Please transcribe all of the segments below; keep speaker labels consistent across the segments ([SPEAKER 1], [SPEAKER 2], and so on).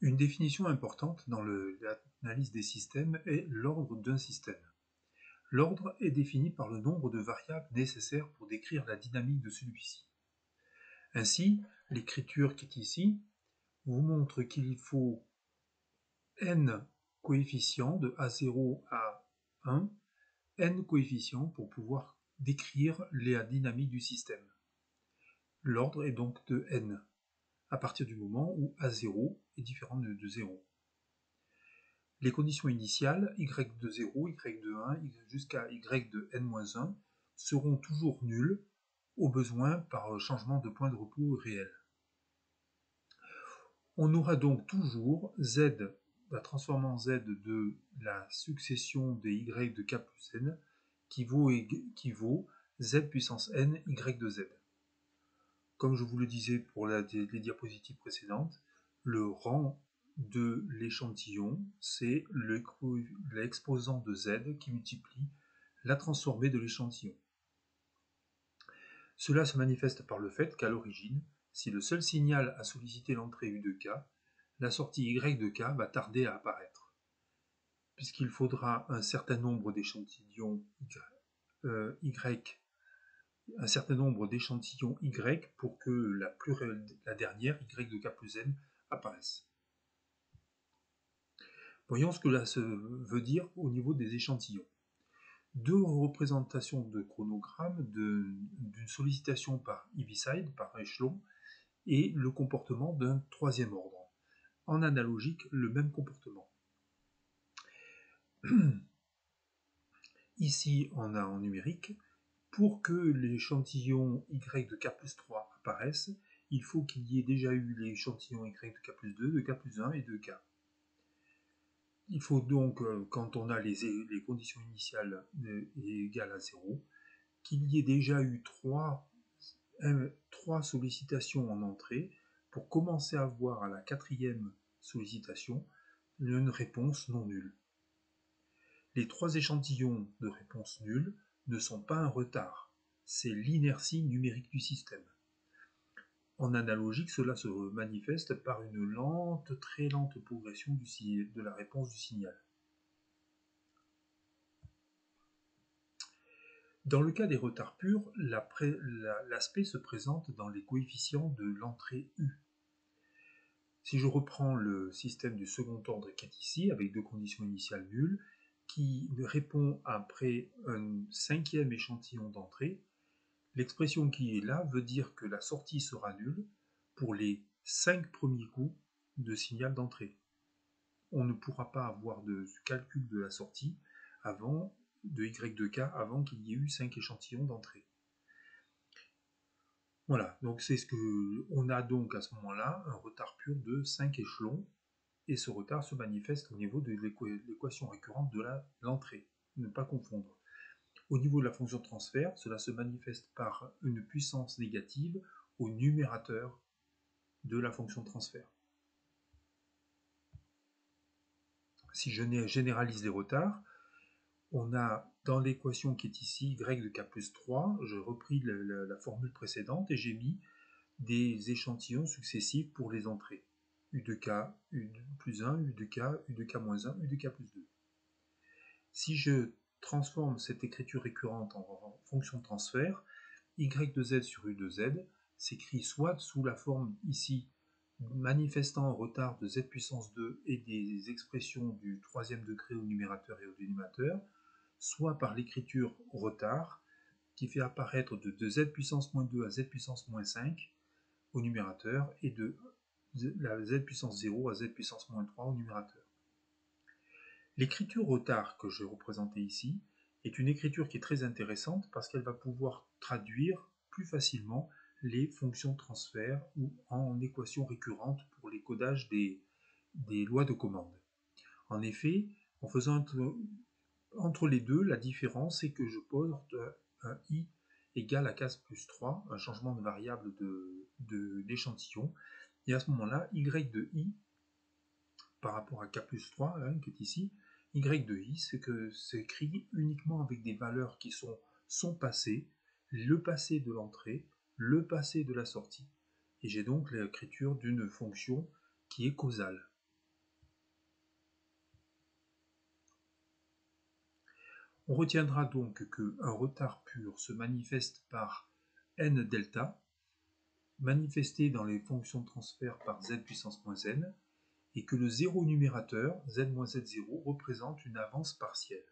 [SPEAKER 1] Une définition importante dans l'analyse des systèmes est l'ordre d'un système. L'ordre est défini par le nombre de variables nécessaires pour décrire la dynamique de celui-ci. Ainsi, l'écriture qui est ici vous montre qu'il faut n coefficients de A0 à 1, n coefficients pour pouvoir décrire la dynamique du système. L'ordre est donc de n, à partir du moment où A0 est différent de 0. Les conditions initiales, y de 0, y de 1, jusqu'à y de n-1, seront toujours nulles, au besoin par changement de point de repos réel. On aura donc toujours z, la transformée en z de la succession des y de k plus n, qui vaut z puissance n y de z. Comme je vous le disais pour les diapositives précédentes, le rang de l'échantillon, c'est l'exposant de z qui multiplie la transformée de l'échantillon. Cela se manifeste par le fait qu'à l'origine, si le seul signal a sollicité l'entrée U de k, la sortie Y de k va tarder à apparaître, puisqu'il faudra un certain nombre d'échantillons un certain nombre d'échantillons Y pour que la dernière, Y de k plus n, apparaisse. Voyons ce que cela veut dire au niveau des échantillons. Deux représentations de chronogramme d'une sollicitation par Heaviside, par échelon, et le comportement d'un troisième ordre. En analogique, le même comportement. Ici, on a en numérique, pour que l'échantillon Y de k plus 3 apparaisse, il faut qu'il y ait déjà eu l'échantillon Y de k plus 2, de k plus 1 et de k. Il faut donc, quand on a les conditions initiales égales à 0, qu'il y ait déjà eu trois sollicitations en entrée pour commencer à avoir à la quatrième sollicitation une réponse non nulle. Les trois échantillons de réponse nulle ne sont pas un retard, c'est l'inertie numérique du système. En analogique, cela se manifeste par une très lente progression de la réponse du signal. Dans le cas des retards purs, l'aspect se présente dans les coefficients de l'entrée U. Si je reprends le système du second ordre qui est ici, avec deux conditions initiales nulles, qui répond après un cinquième échantillon d'entrée, l'expression qui est là veut dire que la sortie sera nulle pour les 5 premiers coups de signal d'entrée. On ne pourra pas avoir de calcul de la sortie de Y de K avant qu'il y ait eu 5 échantillons d'entrée. Voilà, donc c'est ce que on a donc à ce moment-là un retard pur de 5 échelons, et ce retard se manifeste au niveau de l'équation récurrente de l'entrée, ne pas confondre. Au niveau de la fonction de transfert, cela se manifeste par une puissance négative au numérateur de la fonction de transfert. Si je généralise les retards, on a dans l'équation qui est ici, y de k plus 3, j'ai repris la formule précédente et j'ai mis des échantillons successifs pour les entrées. U de k, U plus 1, U de k moins 1, U de k plus 2. Si je transforme cette écriture récurrente en fonction de transfert, y de z sur u de z s'écrit soit sous la forme ici manifestant un retard de z puissance 2 et des expressions du troisième degré au numérateur et au dénominateur, soit par l'écriture retard qui fait apparaître de z puissance moins 2 à z puissance moins 5 au numérateur et de la z puissance 0 à z puissance moins 3 au numérateur. L'écriture retard que je représentais ici est une écriture qui est très intéressante parce qu'elle va pouvoir traduire plus facilement les fonctions de transfert ou en équations récurrentes pour les codages des lois de commande. En effet, en faisant entre les deux, la différence est que je porte un i égale à k plus 3, un changement de variable d'échantillon, et à ce moment-là, y de i par rapport à k plus 3, qui est ici, y de i, c'est que c'est écrit uniquement avec des valeurs qui sont son passé, le passé de l'entrée, le passé de la sortie. Et j'ai donc l'écriture d'une fonction qui est causale. On retiendra donc qu'un retard pur se manifeste par n delta, manifesté dans les fonctions de transfert par z puissance moins n, et que le zéro numérateur, z moins z0, représente une avance partielle.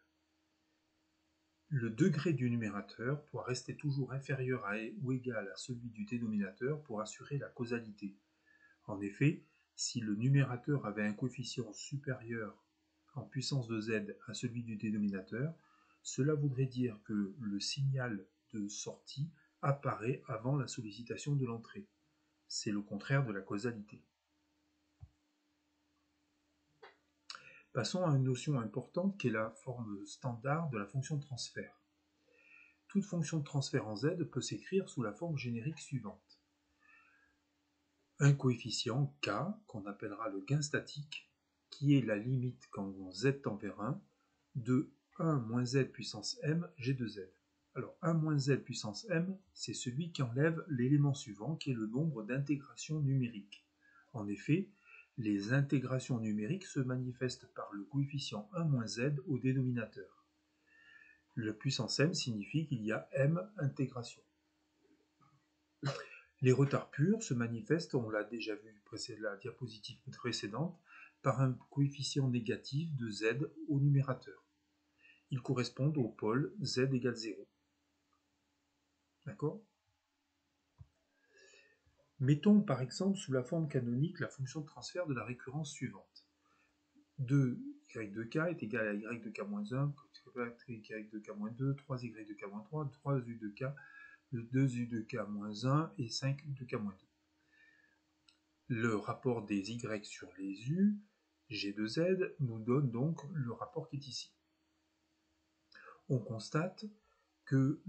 [SPEAKER 1] Le degré du numérateur doit rester toujours inférieur à ou égal à celui du dénominateur pour assurer la causalité. En effet, si le numérateur avait un coefficient supérieur en puissance de z à celui du dénominateur, cela voudrait dire que le signal de sortie apparaît avant la sollicitation de l'entrée. C'est le contraire de la causalité. Passons à une notion importante qui est la forme standard de la fonction de transfert. Toute fonction de transfert en z peut s'écrire sous la forme générique suivante. Un coefficient k, qu'on appellera le gain statique, qui est la limite quand z tend vers 1, de 1 moins z puissance m g de z. Alors 1 moins z puissance m, c'est celui qui enlève l'élément suivant, qui est le nombre d'intégrations numériques. En effet, les intégrations numériques se manifestent par le coefficient 1 moins z au dénominateur. Le puissance m signifie qu'il y a m intégrations. Les retards purs se manifestent, on l'a déjà vu la diapositive précédente, par un coefficient négatif de z au numérateur. Ils correspondent au pôle z égale 0. D'accord ? Mettons par exemple sous la forme canonique la fonction de transfert de la récurrence suivante. 2y de k est égal à y de k-1, y de k-2, 3y de k-3, 3u de k, 2u de k-1 et 5u de k-2. Le rapport des y sur les u, g de z, nous donne donc le rapport qui est ici. On constate que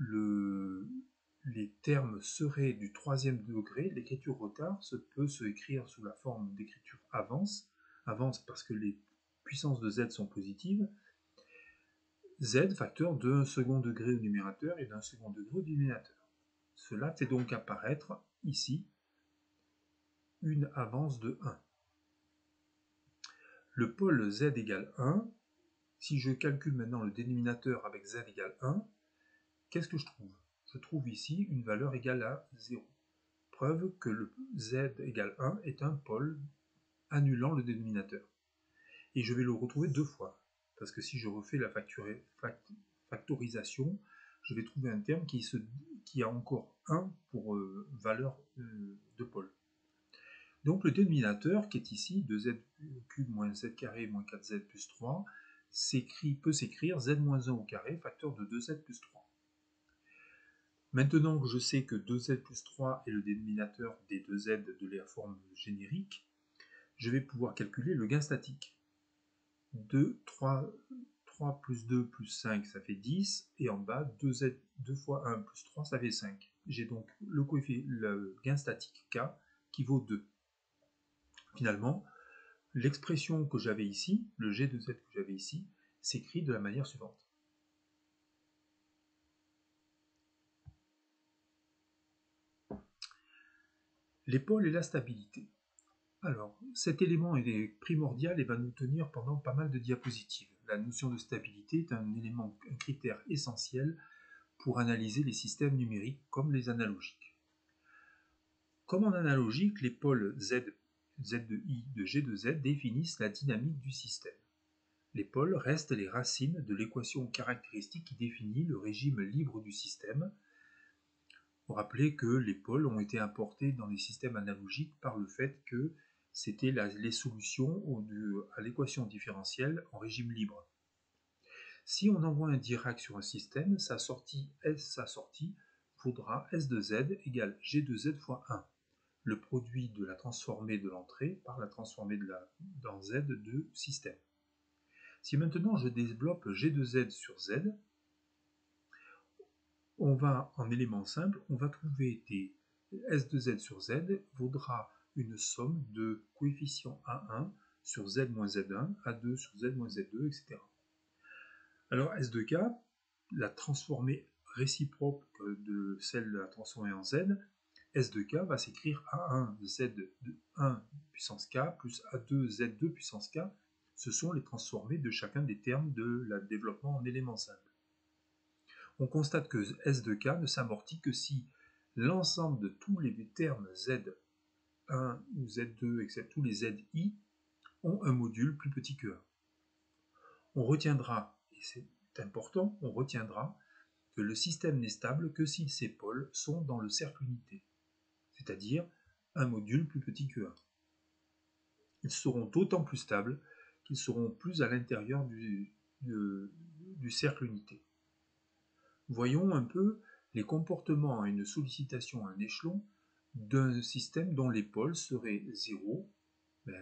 [SPEAKER 1] les termes seraient du troisième degré. L'écriture retard peut se écrire sous la forme d'écriture avance parce que les puissances de z sont positives, z facteur d'un second degré au numérateur et d'un second degré au dénominateur. Cela fait donc apparaître ici une avance de 1. Le pôle z égale 1, si je calcule maintenant le dénominateur avec z égale 1, qu'est-ce que je trouve ? Je trouve ici une valeur égale à 0. Preuve que le z égale 1 est un pôle annulant le dénominateur. Et je vais le retrouver deux fois, parce que si je refais la factorisation, je vais trouver un terme qui a encore 1 pour valeur de pôle. Donc le dénominateur, qui est ici, 2z cube moins z carré moins 4z plus 3, peut s'écrire z moins 1 au carré, facteur de 2z plus 3. Maintenant que je sais que 2z plus 3 est le dénominateur des 2z de la forme générique, je vais pouvoir calculer le gain statique. 3 plus 2 plus 5, ça fait 10, et en bas, 2 fois 1 plus 3, ça fait 5. J'ai donc le gain statique K qui vaut 2. Finalement, l'expression que j'avais ici, le G de Z que j'avais ici, s'écrit de la manière suivante. Les pôles et la stabilité. Alors, cet élément est primordial et va nous tenir pendant pas mal de diapositives. La notion de stabilité est un critère essentiel pour analyser les systèmes numériques comme les analogiques. Comme en analogique, les pôles Z de I de G de Z définissent la dynamique du système. Les pôles restent les racines de l'équation caractéristique qui définit le régime libre du système. Vous rappelez que les pôles ont été importés dans les systèmes analogiques par le fait que c'était les solutions à l'équation différentielle en régime libre. Si on envoie un Dirac sur un système, sa sortie vaudra S de Z égale G de Z fois 1, le produit de la transformée de l'entrée par la transformée dans Z de système. Si maintenant je développe G de Z sur Z, on va, en élément simple, on va trouver des S de Z sur Z vaudra une somme de coefficients A1 sur Z moins Z1, A2 sur Z moins Z2, etc. Alors S de K, la transformée réciproque de celle de la transformée en Z, S de K va s'écrire A1 Z de 1 puissance K plus A2 Z2 puissance K. Ce sont les transformées de chacun des termes de la développement en éléments simples. on constate que S de K ne s'amortit que si l'ensemble de tous les termes Z1 ou Z2, etc., tous les ZI, ont un module plus petit que 1. On retiendra, et c'est important, on retiendra que le système n'est stable que si ses pôles sont dans le cercle unité, c'est-à-dire un module plus petit que 1. Ils seront d'autant plus stables qu'ils seront plus à l'intérieur du cercle unité. Voyons un peu les comportements à une sollicitation à un échelon d'un système dont les pôles seraient 0,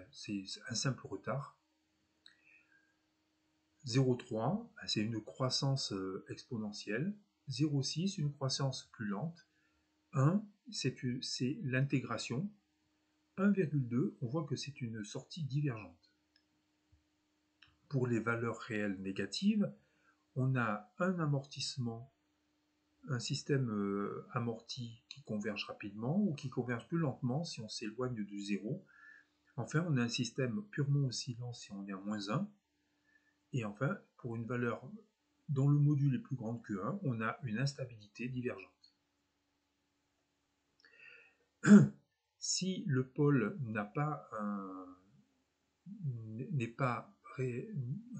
[SPEAKER 1] c'est un simple retard. 0,3, c'est une croissance exponentielle. 0,6, une croissance plus lente. 1, c'est l'intégration. 1,2, on voit que c'est une sortie divergente. Pour les valeurs réelles négatives, on a un amortissement, un système amorti qui converge rapidement ou qui converge plus lentement si on s'éloigne du 0. Enfin, on a un système purement oscillant si on est à -1. Et enfin, pour une valeur dont le module est plus grand que 1, on a une instabilité divergente. Si le pôle n'est pas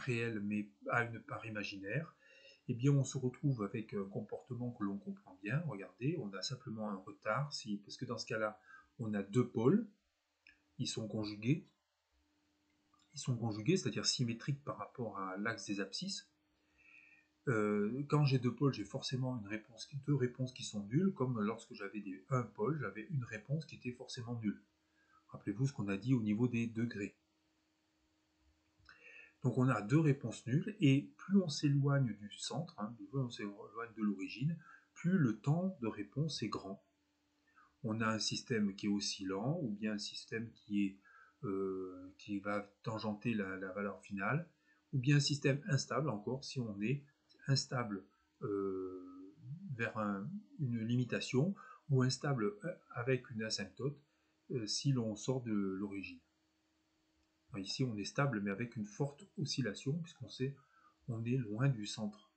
[SPEAKER 1] réel mais a une part imaginaire, eh bien on se retrouve avec un comportement que l'on comprend bien. Regardez, on a simplement un retard, parce que dans ce cas-là, on a deux pôles, ils sont conjugués, c'est-à-dire symétriques par rapport à l'axe des abscisses. Quand j'ai deux pôles, j'ai forcément deux réponses qui sont nulles, comme lorsque j'avais un pôle, j'avais une réponse qui était forcément nulle. Rappelez-vous ce qu'on a dit au niveau des degrés. Donc on a deux réponses nulles, et plus on s'éloigne du centre, plus on s'éloigne de l'origine, plus le temps de réponse est grand. On a un système qui est oscillant, ou bien un système qui va tangenter la valeur finale, ou bien un système instable encore, si on est instable vers une limitation, ou instable avec une asymptote si l'on sort de l'origine. Ici, on est stable, mais avec une forte oscillation, puisqu'on est loin du centre,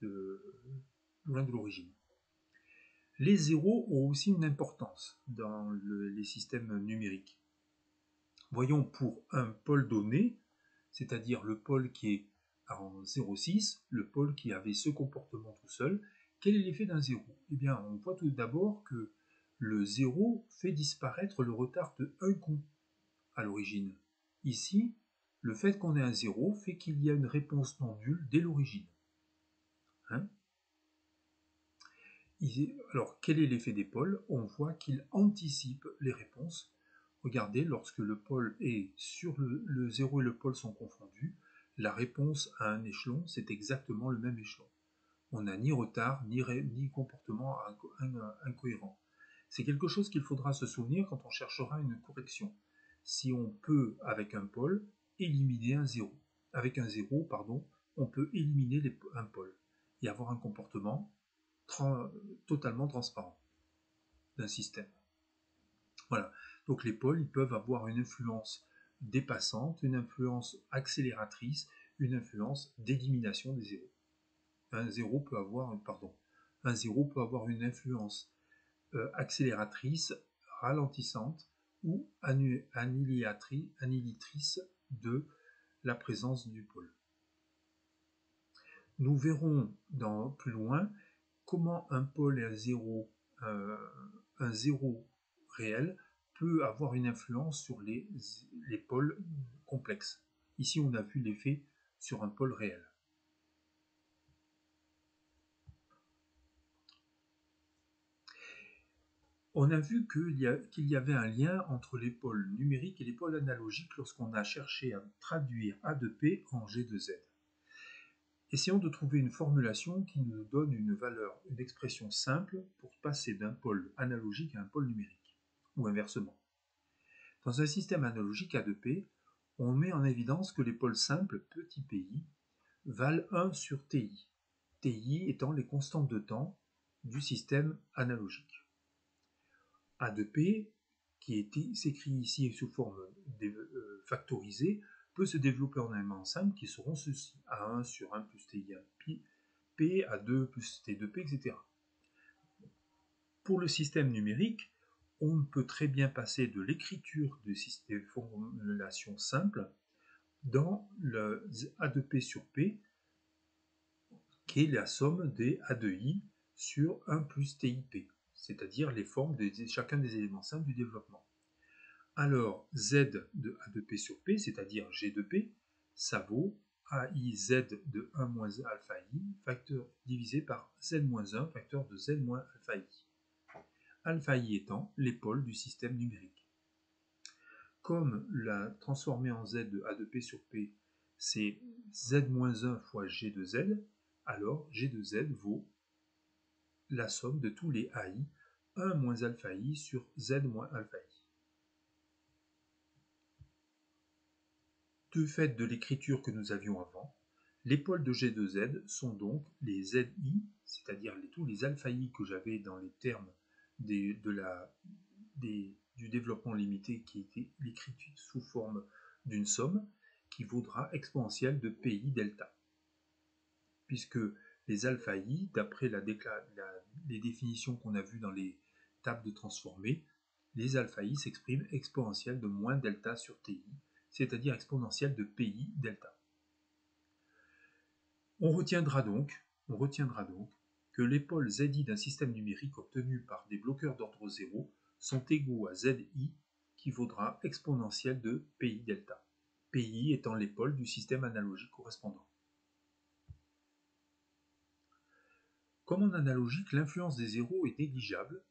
[SPEAKER 1] loin de l'origine. Les zéros ont aussi une importance dans les systèmes numériques. Voyons pour un pôle donné, c'est-à-dire le pôle qui est en 0,6, le pôle qui avait ce comportement tout seul, quel est l'effet d'un zéro? Eh bien, on voit tout d'abord que le 0 fait disparaître le retard de 1 coup à l'origine. Ici, le fait qu'on ait un 0 fait qu'il y a une réponse non nulle dès l'origine. Alors, quel est l'effet des pôles? On voit qu'il anticipe les réponses. Regardez, lorsque le pôle est sur le 0 et le pôle sont confondus, la réponse à un échelon, c'est exactement le même échelon. On n'a ni retard, ni comportement incohérent. C'est quelque chose qu'il faudra se souvenir quand on cherchera une correction. Si on peut, avec un pôle, éliminer un 0. Avec un 0, pardon, on peut éliminer un pôle et avoir un comportement totalement transparent d'un système. Voilà. Donc les pôles, ils peuvent avoir une influence dépassante, une influence accélératrice, une influence d'élimination des zéros. Un zéro peut avoir une influence accélératrice, ralentissante ou annihilatrice de la présence du pôle. Nous verrons plus loin comment un pôle et un zéro réel peut avoir une influence sur les pôles complexes. Ici, on a vu l'effet sur un pôle réel. On a vu qu'il y avait un lien entre les pôles numériques et les pôles analogiques lorsqu'on a cherché à traduire A de P en G de Z. Essayons de trouver une formulation qui nous donne une expression simple pour passer d'un pôle analogique à un pôle numérique, ou inversement. Dans un système analogique A de P, on met en évidence que les pôles simples petit pi valent 1 sur ti, ti étant les constantes de temps du système analogique. A de P, qui s'écrit ici sous forme factorisée, peut se développer en éléments simples qui seront ceci: A1 sur 1 plus ti P, A2 plus T2P, etc. Pour le système numérique, on peut très bien passer de l'écriture des formulations simples dans le A2P sur P, qui est la somme des A2I sur 1 plus TIP, c'est-à-dire les formes de chacun des éléments simples du développement. Alors, Z de A2P sur P, c'est-à-dire G de P, ça vaut AIZ de 1 moins alpha I, facteur divisé par Z-1, facteur de Z moins alpha I. Alpha I étant les pôles du système numérique. Comme la transformée en Z de A de P sur P, c'est Z-1 fois G de Z, alors G de Z vaut la somme de tous les AI, 1 moins alpha I sur Z moins alpha I. De fait de l'écriture que nous avions avant, les pôles de G de Z sont donc les ZI, c'est-à-dire tous les alpha I que j'avais dans les termes du développement limité qui était écrit sous forme d'une somme qui vaudra exponentielle de PI delta. Puisque les alpha I, d'après les définitions qu'on a vues dans les tables de transformées, les alpha I s'expriment exponentielle de moins delta sur TI, c'est-à-dire exponentielle de PI delta. On retiendra donc que les pôles ZI d'un système numérique obtenu par des bloqueurs d'ordre 0 sont égaux à ZI qui vaudra exponentielle de PI delta, PI étant les pôles du système analogique correspondant. Comme en analogique, l'influence des zéros est négligeable,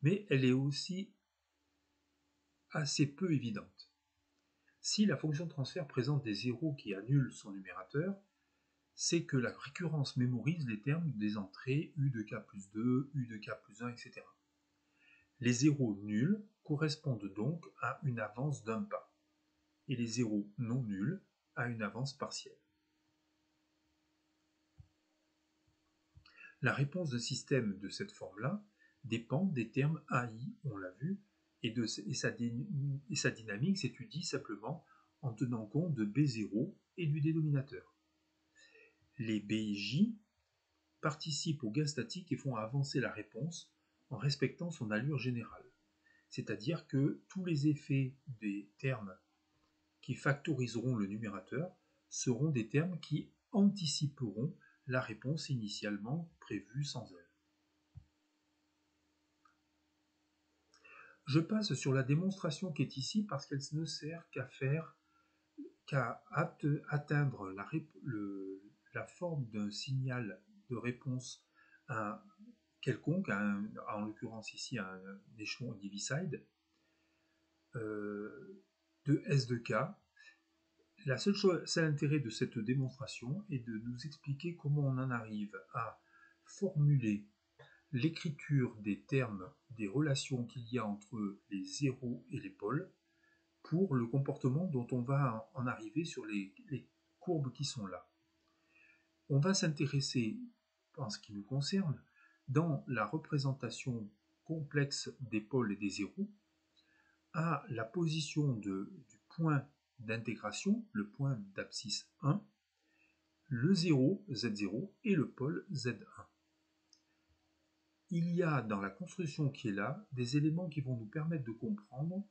[SPEAKER 1] mais elle est aussi assez peu évidente. Si la fonction de transfert présente des zéros qui annulent son numérateur, c'est que la récurrence mémorise les termes des entrées U de K plus 2, U de K plus 1, etc. Les zéros nuls correspondent donc à une avance d'un pas, et les zéros non nuls à une avance partielle. La réponse d'un système de cette forme-là dépend des termes AI, on l'a vu, et sa dynamique s'étudie simplement en tenant compte de B0 et du dénominateur. Les BJ participent au gain statique et font avancer la réponse en respectant son allure générale. C'est-à-dire que tous les effets des termes qui factoriseront le numérateur seront des termes qui anticiperont la réponse initialement prévue sans elle. Je passe sur la démonstration qui est ici parce qu'elle ne sert qu'à atteindre la forme d'un signal de réponse quelconque, en l'occurrence ici un échelon Diviside, de S de K. La seule intérêt de cette démonstration est de nous expliquer comment on en arrive à formuler l'écriture des termes, des relations qu'il y a entre les zéros et les pôles pour le comportement dont on va en arriver sur les courbes qui sont là. On va s'intéresser, en ce qui nous concerne, dans la représentation complexe des pôles et des zéros, à la position du point d'intégration, le point d'abscisse 1, le 0, Z0, et le pôle Z1. Il y a dans la construction qui est là des éléments qui vont nous permettre de comprendre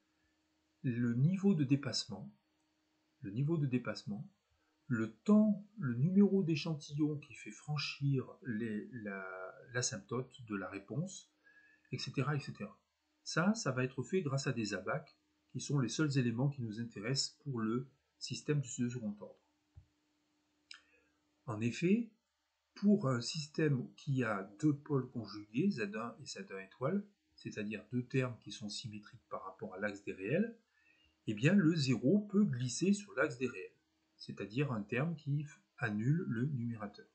[SPEAKER 1] le niveau de dépassement, le temps, le numéro d'échantillon qui fait franchir l'asymptote de la réponse, etc., etc. Ça va être fait grâce à des abacs qui sont les seuls éléments qui nous intéressent pour le système de second ordre. En effet, pour un système qui a deux pôles conjugués, Z1 et Z1 étoile, c'est-à-dire deux termes qui sont symétriques par rapport à l'axe des réels, eh bien le 0 peut glisser sur l'axe des réels, c'est-à-dire un terme qui annule le numérateur.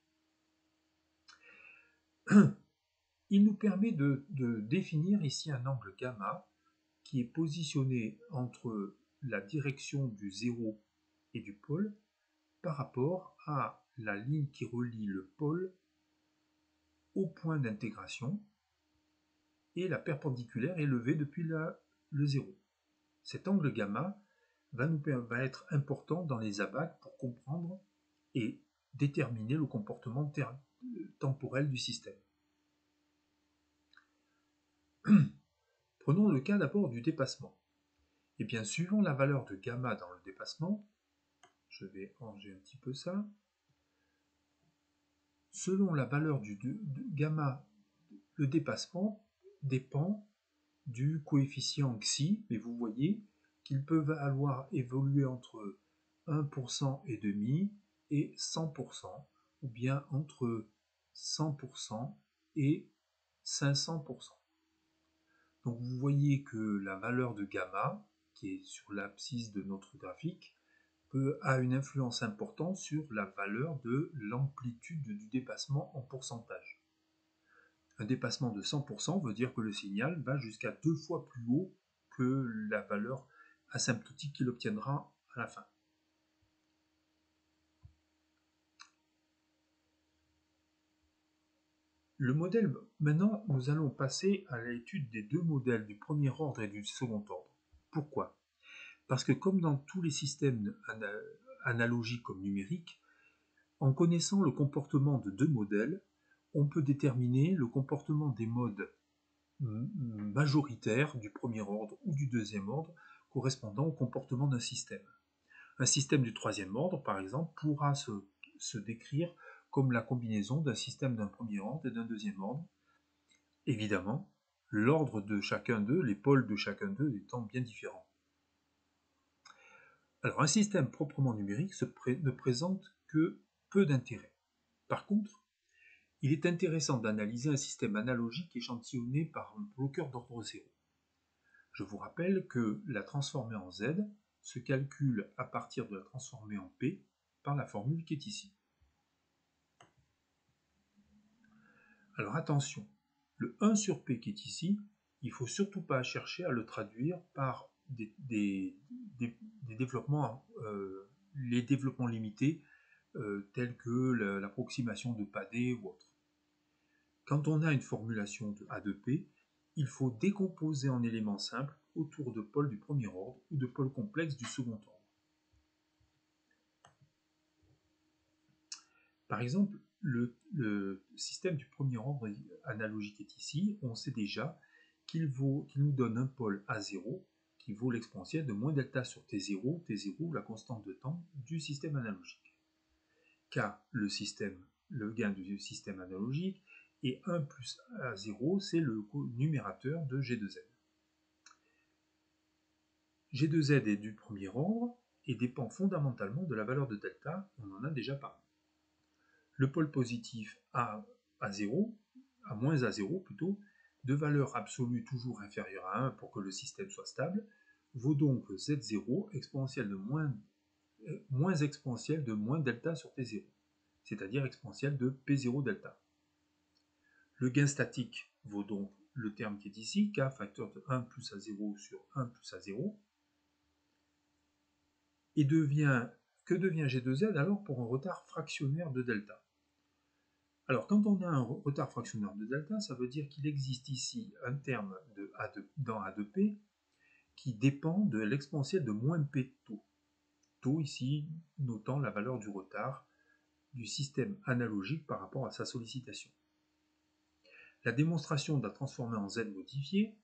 [SPEAKER 1] Il nous permet de définir ici un angle gamma qui est positionné entre la direction du 0 et du pôle par rapport à la ligne qui relie le pôle au point d'intégration et la perpendiculaire est levée depuis le 0. Cet angle gamma va être important dans les abacs pour comprendre et déterminer le comportement temporelle du système. Prenons le cas d'abord du dépassement. Et bien, suivant la valeur de gamma dans le dépassement, je vais ranger un petit peu ça, selon la valeur de gamma, le dépassement dépend du coefficient xi, mais vous voyez qu'ils peuvent évoluer entre 1% et demi et 100%, ou bien entre 100% et 500%. Donc vous voyez que la valeur de gamma, qui est sur l'abscisse de notre graphique, a une influence importante sur la valeur de l'amplitude du dépassement en pourcentage. Un dépassement de 100% veut dire que le signal va jusqu'à 2 fois plus haut que la valeur asymptotique qu'il obtiendra à la fin. Le modèle, maintenant, nous allons passer à l'étude des deux modèles du premier ordre et du second ordre. Pourquoi ? Parce que comme dans tous les systèmes analogiques comme numériques, en connaissant le comportement de deux modèles, on peut déterminer le comportement des modes majoritaires du premier ordre ou du deuxième ordre correspondant au comportement d'un système. Un système du troisième ordre, par exemple, pourra se décrire comme la combinaison d'un système d'un premier ordre et d'un deuxième ordre. Évidemment, l'ordre de chacun d'eux, les pôles de chacun d'eux étant bien différents. Alors, un système proprement numérique ne présente que peu d'intérêt. Par contre, il est intéressant d'analyser un système analogique échantillonné par un bloqueur d'ordre 0. Je vous rappelle que la transformée en Z se calcule à partir de la transformée en P par la formule qui est ici. Alors attention, le 1 sur P qui est ici, il ne faut surtout pas chercher à le traduire par des développements, les développements limités tels que l'approximation de Padé ou autre. Quand on a une formulation de A de P, il faut décomposer en éléments simples autour de pôles du premier ordre ou de pôles complexes du second ordre. Par exemple, le système du premier ordre analogique est ici. On sait déjà qu'il nous donne un pôle A0 qui vaut l'exponentielle de moins delta sur T0, T0 la constante de temps du système analogique. Car le gain du système analogique, et 1 plus A0, c'est le numérateur de G2Z. G2Z est du premier ordre et dépend fondamentalement de la valeur de delta, on en a déjà parlé. Le pôle positif à A0, à moins A0 plutôt, de valeur absolue toujours inférieure à 1 pour que le système soit stable, vaut donc Z0 exponentielle de moins exponentielle de moins delta sur T0, c'est-à-dire exponentielle de P0 delta. Le gain statique vaut donc le terme qui est ici, K facteur de 1 plus A0 sur 1 plus A0. Et que devient G2Z alors pour un retard fractionnaire de delta? Alors quand on a un retard fractionnaire de delta, ça veut dire qu'il existe ici un terme dans A de P qui dépend de l'exponentielle de moins P tau. Tau ici notant la valeur du retard du système analogique par rapport à sa sollicitation. La démonstration de la transformée en Z modifiée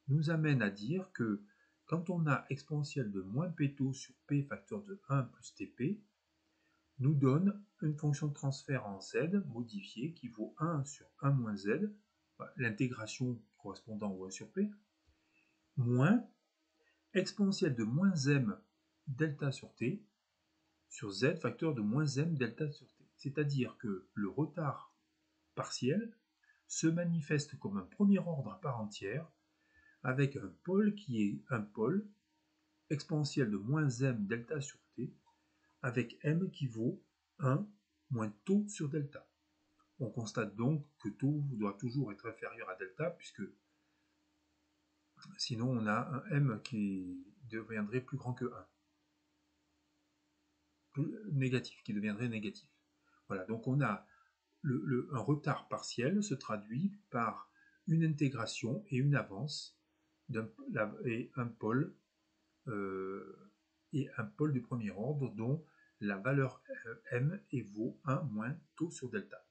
[SPEAKER 1] nous amène à dire que quand on a exponentielle de moins P tau sur P facteur de 1 plus Tp, nous donne une fonction de transfert en Z modifiée qui vaut 1 sur 1 moins Z, l'intégration correspondant au 1 sur P, moins exponentielle de moins M delta sur T sur Z facteur de moins M delta sur T. C'est-à-dire que le retard partiel se manifeste comme un premier ordre à part entière avec un pôle qui est un pôle exponentielle de moins M delta sur T avec M qui vaut 1 moins tau sur delta. On constate donc que tau doit toujours être inférieur à delta, puisque sinon on a un M qui deviendrait plus grand que 1. Négatif, qui deviendrait négatif. Voilà, donc on a un retard partiel se traduit par une intégration et une avance et un pôle du premier ordre dont la valeur M vaut 1 moins tau sur delta.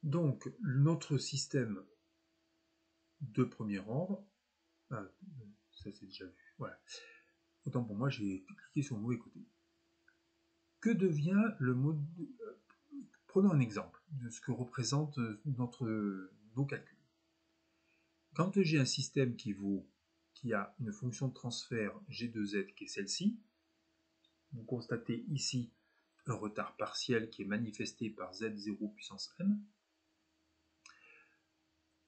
[SPEAKER 1] Donc, notre système de premier ordre, ça c'est déjà vu, voilà. Autant pour moi, j'ai cliqué sur le mauvais côté. Que devient le mode... Prenons un exemple de ce que représente nos calculs. Quand j'ai un système qui a une fonction de transfert G de Z qui est celle-ci, vous constatez ici un retard partiel qui est manifesté par Z0 puissance m,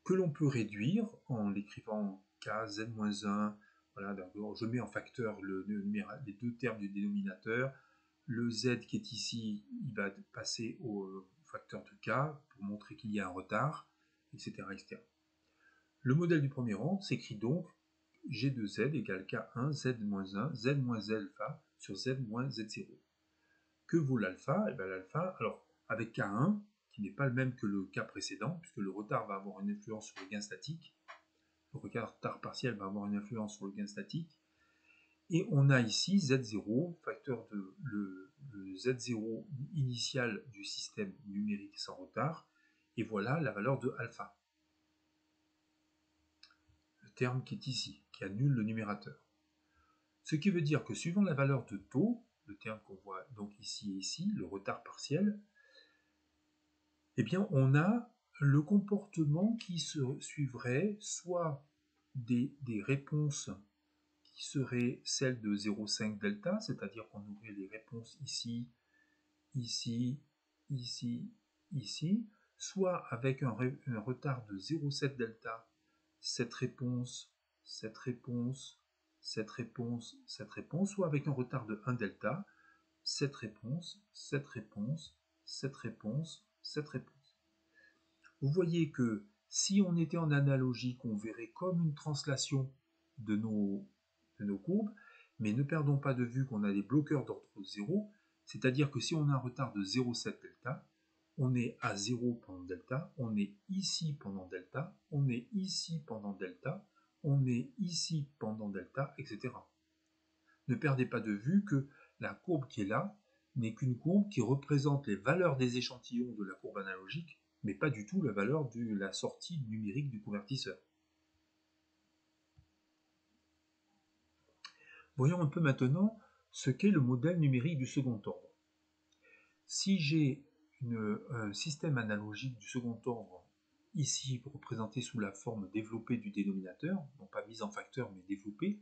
[SPEAKER 1] que l'on peut réduire en l'écrivant k z-1, voilà, je mets en facteur les deux termes du dénominateur, le z qui est ici, il va passer au facteur de k pour montrer qu'il y a un retard, etc., etc. Le modèle du premier ordre s'écrit donc G de Z égale K1 Z-1 Z moins alpha sur Z moins Z0. Que vaut l'alpha? Eh bien l'alpha, alors avec K1, qui n'est pas le même que le cas précédent, puisque le retard va avoir une influence sur le gain statique, le retard partiel va avoir une influence sur le gain statique, et on a ici Z0, facteur de le Z0 initial du système numérique sans retard, et voilà la valeur de alpha. Le terme qui est ici, qui annule le numérateur. Ce qui veut dire que suivant la valeur de taux, le terme qu'on voit donc ici et ici, le retard partiel, eh bien on a le comportement qui se suivrait soit des réponses qui seraient celles de 0,5 delta, c'est-à-dire qu'on aurait les réponses ici, ici, ici, ici, soit avec un retard de 0,7 delta, cette réponse, cette réponse, cette réponse, cette réponse, soit avec un retard de 1 delta, cette réponse, cette réponse, cette réponse, cette réponse. Vous voyez que si on était en analogique, on verrait comme une translation de nos courbes, mais ne perdons pas de vue qu'on a des bloqueurs d'ordre 0, c'est-à-dire que si on a un retard de 0,7 delta, on est à 0 pendant delta, on est ici pendant delta, on est ici pendant delta, on est ici pendant delta, etc. Ne perdez pas de vue que la courbe qui est là n'est qu'une courbe qui représente les valeurs des échantillons de la courbe analogique, mais pas du tout la valeur de la sortie numérique du convertisseur. Voyons un peu maintenant ce qu'est le modèle numérique du second ordre. Si j'ai un système analogique du second ordre, ici représenté sous la forme développée du dénominateur, non pas mise en facteur mais développée,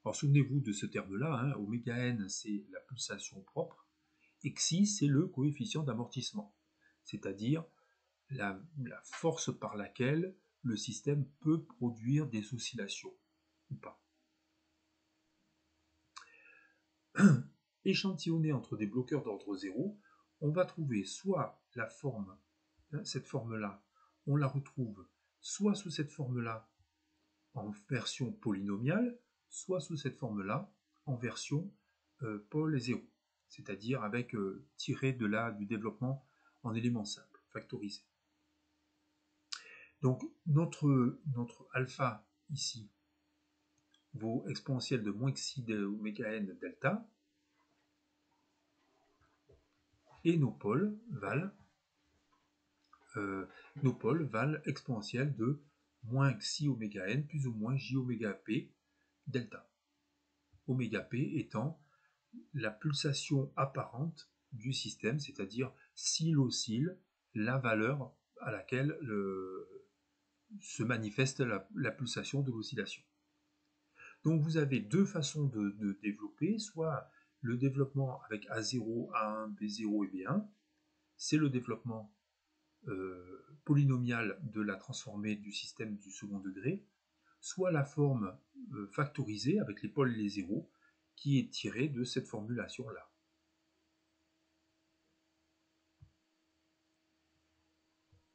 [SPEAKER 1] alors souvenez-vous de ce terme-là, hein, oméga n c'est la pulsation propre, et xi c'est le coefficient d'amortissement, c'est-à-dire la force par laquelle le système peut produire des oscillations, ou pas. Échantillonné entre des bloqueurs d'ordre 0, on va trouver soit la forme, cette forme-là, on la retrouve soit sous cette forme-là en version polynomiale, soit sous cette forme-là en version pôle 0, c'est-à-dire avec tiré de là du développement en éléments simples, factorisé. Donc notre alpha ici vaut exponentielle de moins xi de oméga n delta, et nos pôles valent exponentielle de moins xi oméga n plus ou moins j oméga p delta. Oméga p étant la pulsation apparente du système, c'est-à-dire s'il oscille, la valeur à laquelle se manifeste la pulsation de l'oscillation. Donc vous avez deux façons de développer, soit le développement avec A0, A1, B0 et B1, c'est le développement polynomial de la transformée du système du second degré, soit la forme factorisée avec les pôles et les zéros, qui est tirée de cette formulation-là.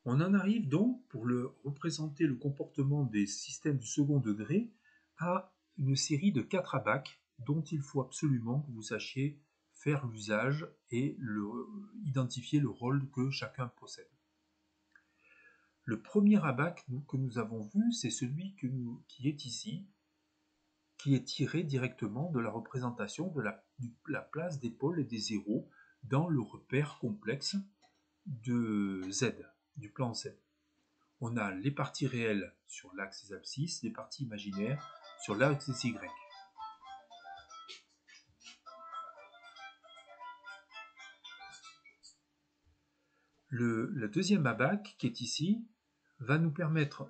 [SPEAKER 1] On en arrive donc, pour représenter le comportement des systèmes du second degré, à une série de 4 abaques dont il faut absolument que vous sachiez faire l'usage et identifier le rôle que chacun possède. Le premier abaque que nous avons vu, c'est celui qui est ici, qui est tiré directement de la représentation de la place des pôles et des zéros dans le repère complexe de Z. du plan Z. On a les parties réelles sur l'axe des abscisses, les parties imaginaires sur l'axe des Y. Le deuxième abaque qui est ici va nous permettre...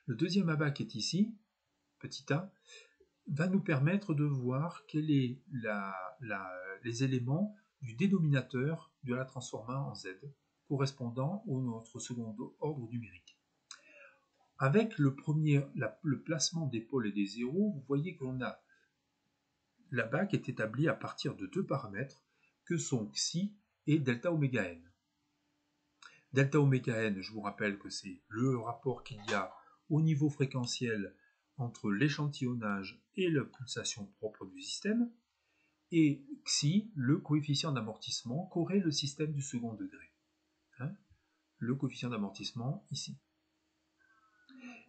[SPEAKER 1] Le deuxième abaque qui est ici, petit a, va nous permettre de voir quels sont les éléments du dénominateur de la transformée en Z, correspondant à notre second ordre numérique. Avec le placement des pôles et des zéros, vous voyez que l'abaque est établie à partir de deux paramètres que sont xi et delta oméga n. Delta oméga n, je vous rappelle que c'est le rapport qu'il y a au niveau fréquentiel entre l'échantillonnage et la pulsation propre du système, et xi, le coefficient d'amortissement qu'aurait le système du second degré. Le coefficient d'amortissement ici.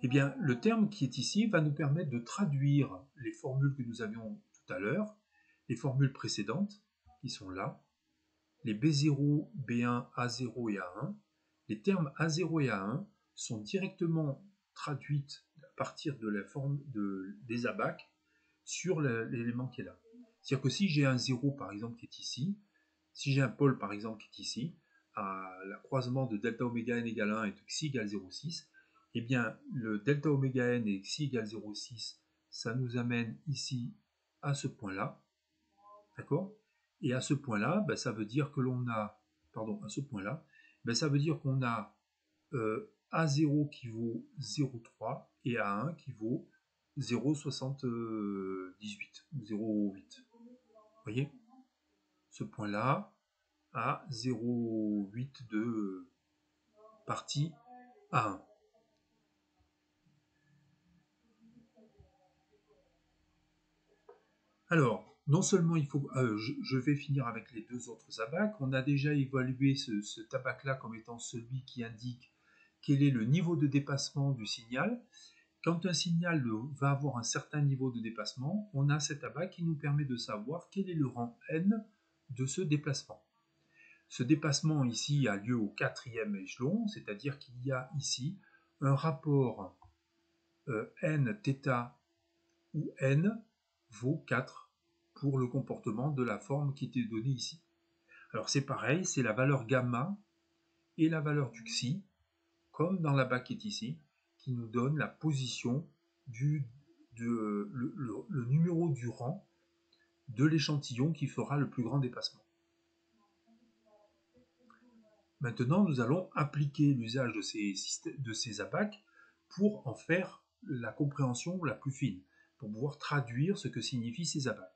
[SPEAKER 1] Eh bien, le terme qui est ici va nous permettre de traduire les formules que nous avions tout à l'heure, les formules précédentes, qui sont là, les B0, B1, A0 et A1. Les termes A0 et A1 sont directement traduites à partir de la forme des abaques sur l'élément qui est là. C'est-à-dire que si j'ai un 0 par exemple qui est ici, si j'ai un pôle par exemple qui est ici, à la croisement de delta oméga n égale 1 et de xi égale 0,6, eh bien le delta oméga n et xi égale 0,6, ça nous amène ici à ce point-là, d'accord? Et à ce point-là, ben, ça veut dire que l'on a, pardon, à ce point-là, ben, ça veut dire qu'on a A0 qui vaut 0,3 et A1 qui vaut 0,78 ou 0,8. Vous voyez? Ce point-là à 0,8 de partie A1. Alors, non seulement il faut... je vais finir avec les deux autres abaques. On a déjà évalué cet abaque-là comme étant celui qui indique quel est le niveau de dépassement du signal. Quand un signal va avoir un certain niveau de dépassement, on a cet abaque qui nous permet de savoir quel est le rang n de ce déplacement. Ce dépassement ici a lieu au quatrième échelon, c'est-à-dire qu'il y a ici un rapport n θ où n vaut 4 pour le comportement de la forme qui était donnée ici. Alors c'est pareil, c'est la valeur gamma et la valeur du xi, comme dans la bac qui est ici, qui nous donne la position le numéro du rang de l'échantillon qui fera le plus grand dépassement. Maintenant, nous allons appliquer l'usage de ces abaques pour en faire la compréhension la plus fine, pour pouvoir traduire ce que signifient ces abaques.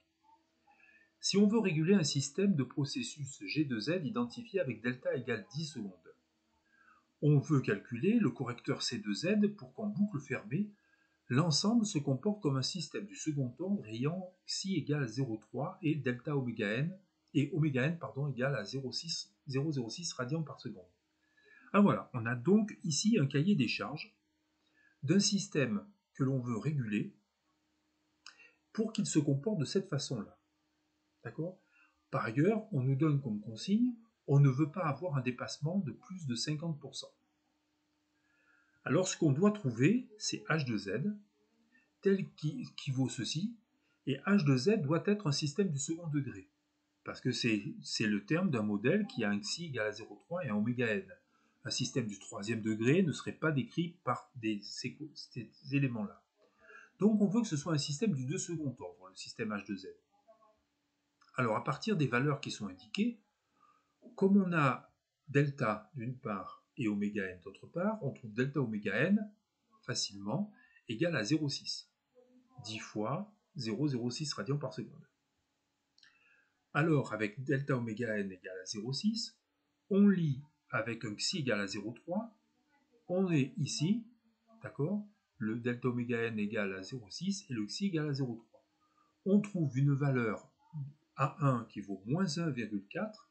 [SPEAKER 1] Si on veut réguler un système de processus G de Z identifié avec delta égale 10 secondes, on veut calculer le correcteur C de Z pour qu'en boucle fermée, l'ensemble se comporte comme un système du second ordre ayant xi égale à 0,3 et delta oméga n et oméga n égale à 0,06 radians par seconde. Alors voilà, on a donc ici un cahier des charges d'un système que l'on veut réguler pour qu'il se comporte de cette façon-là. D'accord ? Par ailleurs, on nous donne comme consigne, on ne veut pas avoir un dépassement de plus de 50%. Alors ce qu'on doit trouver, c'est h de z, tel qui vaut ceci, et h de z doit être un système du second degré, parce que c'est le terme d'un modèle qui a un xi égal à 0,3 et un oméga n. Un système du troisième degré ne serait pas décrit par ces éléments-là. Donc on veut que ce soit un système du deux second ordre, le système h de z. Alors à partir des valeurs qui sont indiquées, comme on a delta d'une part et oméga n d'autre part, on trouve delta oméga n facilement égal à 0,6. 10 fois 0,06 radians par seconde. Alors avec delta oméga n égale à 0,6, on lit avec un xi égal à 0,3, on est ici, d'accord, le delta oméga n égale à 0,6 et le xi égale à 0,3. On trouve une valeur A1 qui vaut moins 1,4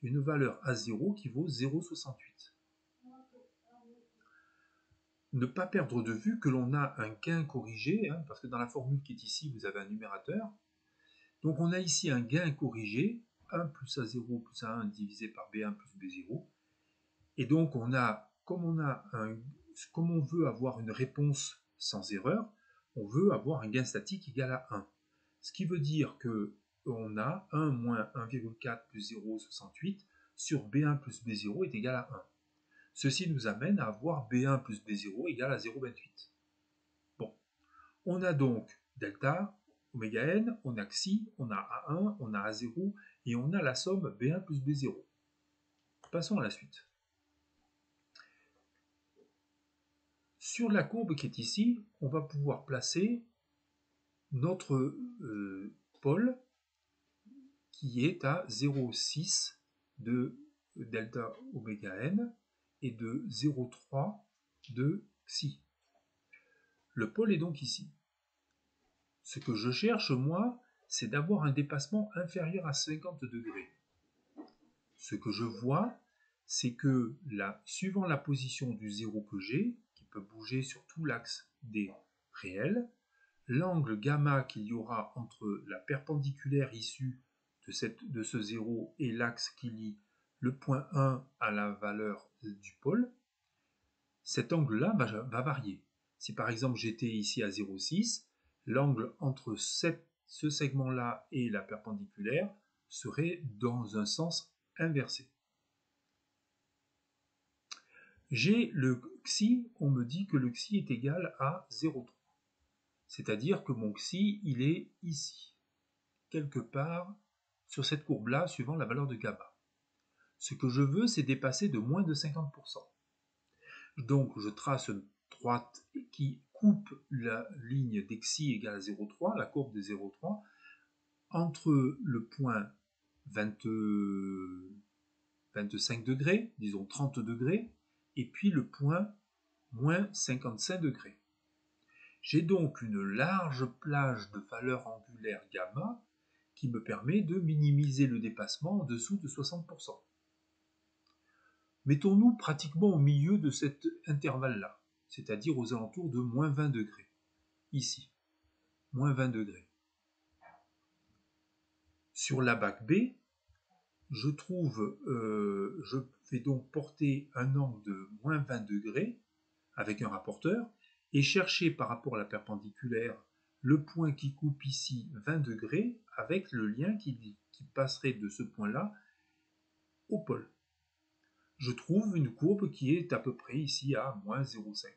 [SPEAKER 1] et une valeur A0 qui vaut 0,68. Ne pas perdre de vue que l'on a un gain corrigé, parce que dans la formule qui est ici, vous avez un numérateur. Donc on a ici un gain corrigé 1 plus A0 plus A1 divisé par B1 plus B0. Et donc, comme on veut avoir une réponse sans erreur, on veut avoir un gain statique égal à 1. Ce qui veut dire que on a 1 moins 1,4 plus 0,68 sur B1 plus B0 est égal à 1. Ceci nous amène à avoir B1 plus B0 égale à 0,28. Bon, on a donc delta, oméga n, on a xi, on a A1, on a A0, et on a la somme B1 plus B0. Passons à la suite. Sur la courbe qui est ici, on va pouvoir placer notre pôle qui est à 0,6 de delta oméga n et de 0,3 de xi. Le pôle est donc ici. Ce que je cherche, moi, c'est d'avoir un dépassement inférieur à 50 degrés. Ce que je vois, c'est que suivant la position du zéro que j'ai, qui peut bouger sur tout l'axe des réels, l'angle gamma qu'il y aura entre la perpendiculaire issue de ce zéro et l'axe qui lie le point 1 à la valeur du pôle, cet angle-là va varier. Si par exemple j'étais ici à 0,6, l'angle entre ce segment-là et la perpendiculaire serait dans un sens inversé. J'ai le xi, on me dit que le xi est égal à 0,3. C'est-à-dire que mon xi, il est ici, quelque part sur cette courbe-là, suivant la valeur de gamma. Ce que je veux, c'est dépasser de moins de 50%. Donc, je trace une droite qui coupe la ligne d'xi égale à 0,3, la courbe de 0,3, entre le point 25 degrés, disons 30 degrés, et puis le point moins 55 degrés. J'ai donc une large plage de valeur angulaire gamma qui me permet de minimiser le dépassement en dessous de 60%. Mettons-nous pratiquement au milieu de cet intervalle-là, c'est-à-dire aux alentours de moins 20 degrés. Ici, moins 20 degrés. Sur la bac B, je vais donc porter un angle de moins 20 degrés avec un rapporteur et chercher par rapport à la perpendiculaire le point qui coupe ici 20 degrés avec le lien qui passerait de ce point-là au pôle. Je trouve une courbe qui est à peu près ici à moins 0,5. Vous